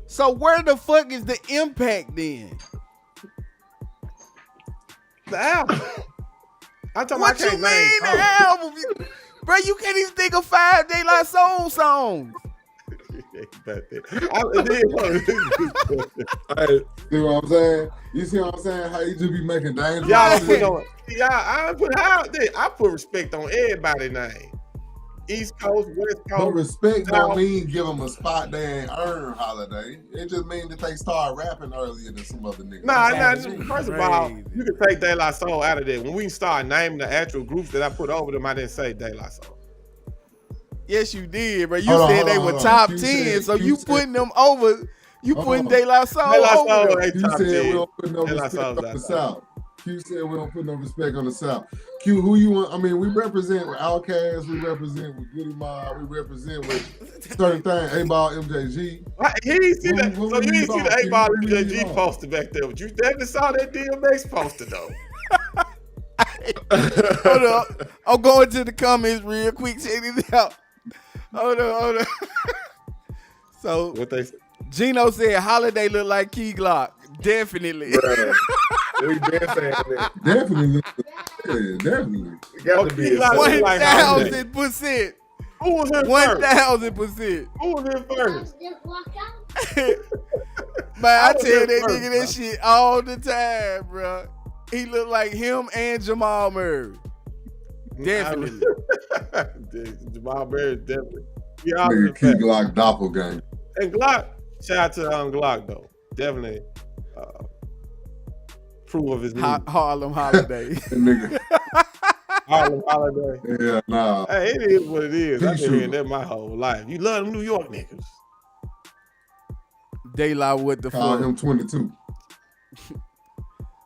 So where the fuck is the impact then? The album. I'm talking what you mean the album? Bro, you can't even think of 5 De La Soul songs. See what I'm saying? You see what I'm saying? How you just be making dangerous. I put respect on everybody's name. East Coast, West Coast. But respect don't mean give them a spot they ain't earned, Holiday. It just means that they start rapping earlier than some other niggas. Nah. First of all, you can take De La Soul out of there. When we start naming the actual groups that I put over them, I didn't say De La Soul. Yes, you did, bro. You said they were top 10, so you putting them over. You putting De La Soul over. You said we don't put no respect on the South. Q said we don't put no respect on the South. Q, who you want? I mean, we represent with Outkast, we represent with Goody Mob, we represent with certain things. A-Ball, MJG. You didn't see the A-Ball, MJG poster back there, but you definitely saw that DMX poster though. Hold up. I'm going to the comments real quick. Check this out. Hold on. So what they say? Gino said Holiday look like Key Glock. Definitely. We been saying that. Definitely. Yeah, definitely. It got to be 1,000%. Who was in 1,000%. Who was in first? Man, I tell that nigga that shit all the time, bro. He look like him and Jamal Murray. Definitely. Jamal Murray definitely. Nigga Key Glock doppelganger. And Glock, shout out to Glock though. Definitely. approve of his music. Harlem Holiday. Harlem Holiday. Yeah, nah. Hey, it is what it is. I've been hearing that my whole life. You love them New York niggas. Daylight, what the Call fuck? him 22.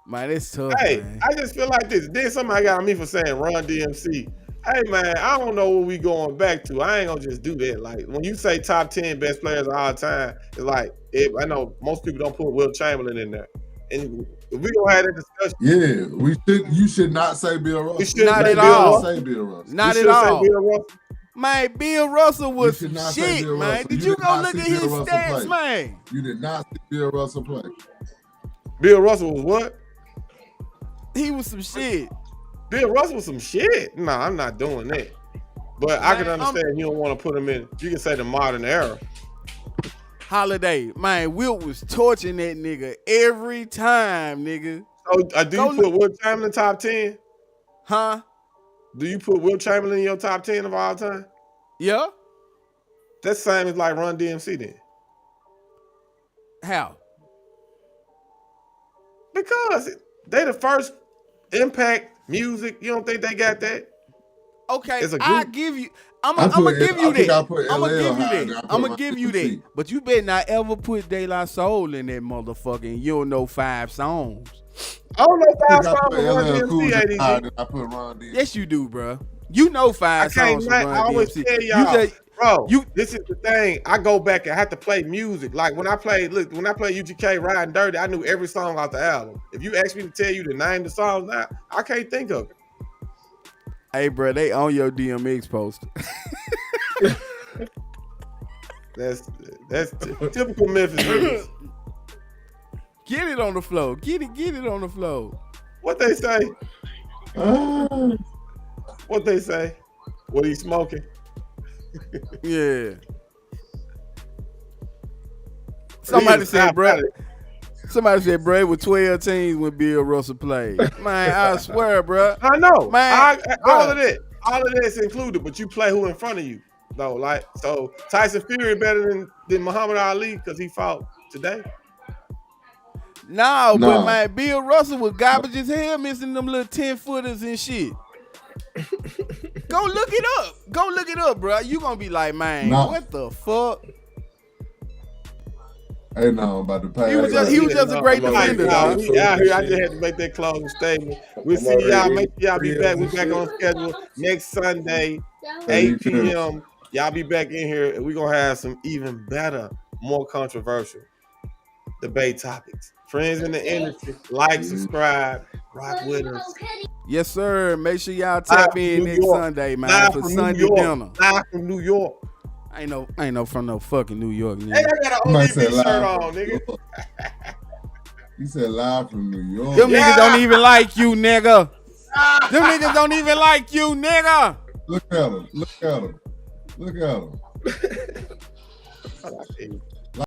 Man, it's tough. Hey, man. I just feel like this. Then somebody got on me for saying Run DMC. Hey man, I don't know what we going back to. I ain't gonna just do that. Like when you say top 10 best players of all time, it's like I know most people don't put Will Chamberlain in there. And if we gonna have that discussion. Yeah, you should not say Bill Russell. We should not at all. Say Bill Russell. Not at all. Say Bill Russell. Man, Bill Russell was shit, man. Did you go look at his stats, man? You did not see Bill Russell play. Bill Russell was what? He was some shit. Bill Russell was some shit. No, I'm not doing that. But I can understand you don't want to put him in. You can say the modern era. Holiday, man, Wilt was torching that nigga every time, nigga. So do you put Will Chamberlain top 10? Huh? Do you put Will Chamberlain in your top 10 of all time? Yeah. That's the same as like Run DMC then. How? Because they the first impact music. You don't think they got that? Okay, I give you. I'm gonna give you that. I'm gonna give you that. I'm gonna give you that. But you better not ever put De La Soul in that motherfucker. And you don't know 5 songs. I don't know 5 songs from Run DMC. I put Run DMC. Yes, you do, bro. You know 5 songs from Run DMC. I always tell y'all, bro. This is the thing. I go back and have to play music. Like when I played UGK Riding Dirty, I knew every song off the album. If you ask me to tell you to name the songs now, I can't think of it. Hey, bro, they on your DMX poster. That's typical Memphis niggas. Get it on the floor. Get it on the floor. What they say? What they say? What he smoking? Yeah. Somebody said, bro, it was 12 teams when Bill Russell played. Man, I swear, bro. I know. Man, all of that's included, but you play who in front of you. though. Like, so Tyson Fury better than Muhammad Ali because he fought today? No, but man, Bill Russell was garbage as hell, missing them little 10-footers and shit. Go look it up, bro. You gonna be like, man, what the fuck? Hey, no, I'm about to pay. He was just a great defender, dog. Yeah, I just had to make that closing statement. We'll see y'all. Make sure y'all be back. We're back on schedule next Sunday, 8 p.m. Y'all be back in here, and we're gonna have some even better, more controversial debate topics. Friends in the industry, like, subscribe, rock with us. Yes, sir. Make sure y'all tap in next Sunday, man, for Sunday dinner. Live from New York. I ain't no from no fucking New York, nigga. Hey, I got an ODB shirt on, nigga. He said live from New York. Them niggas don't even like you, nigga. Them niggas don't even like you, nigga. Look at him. Look at him. Look at him.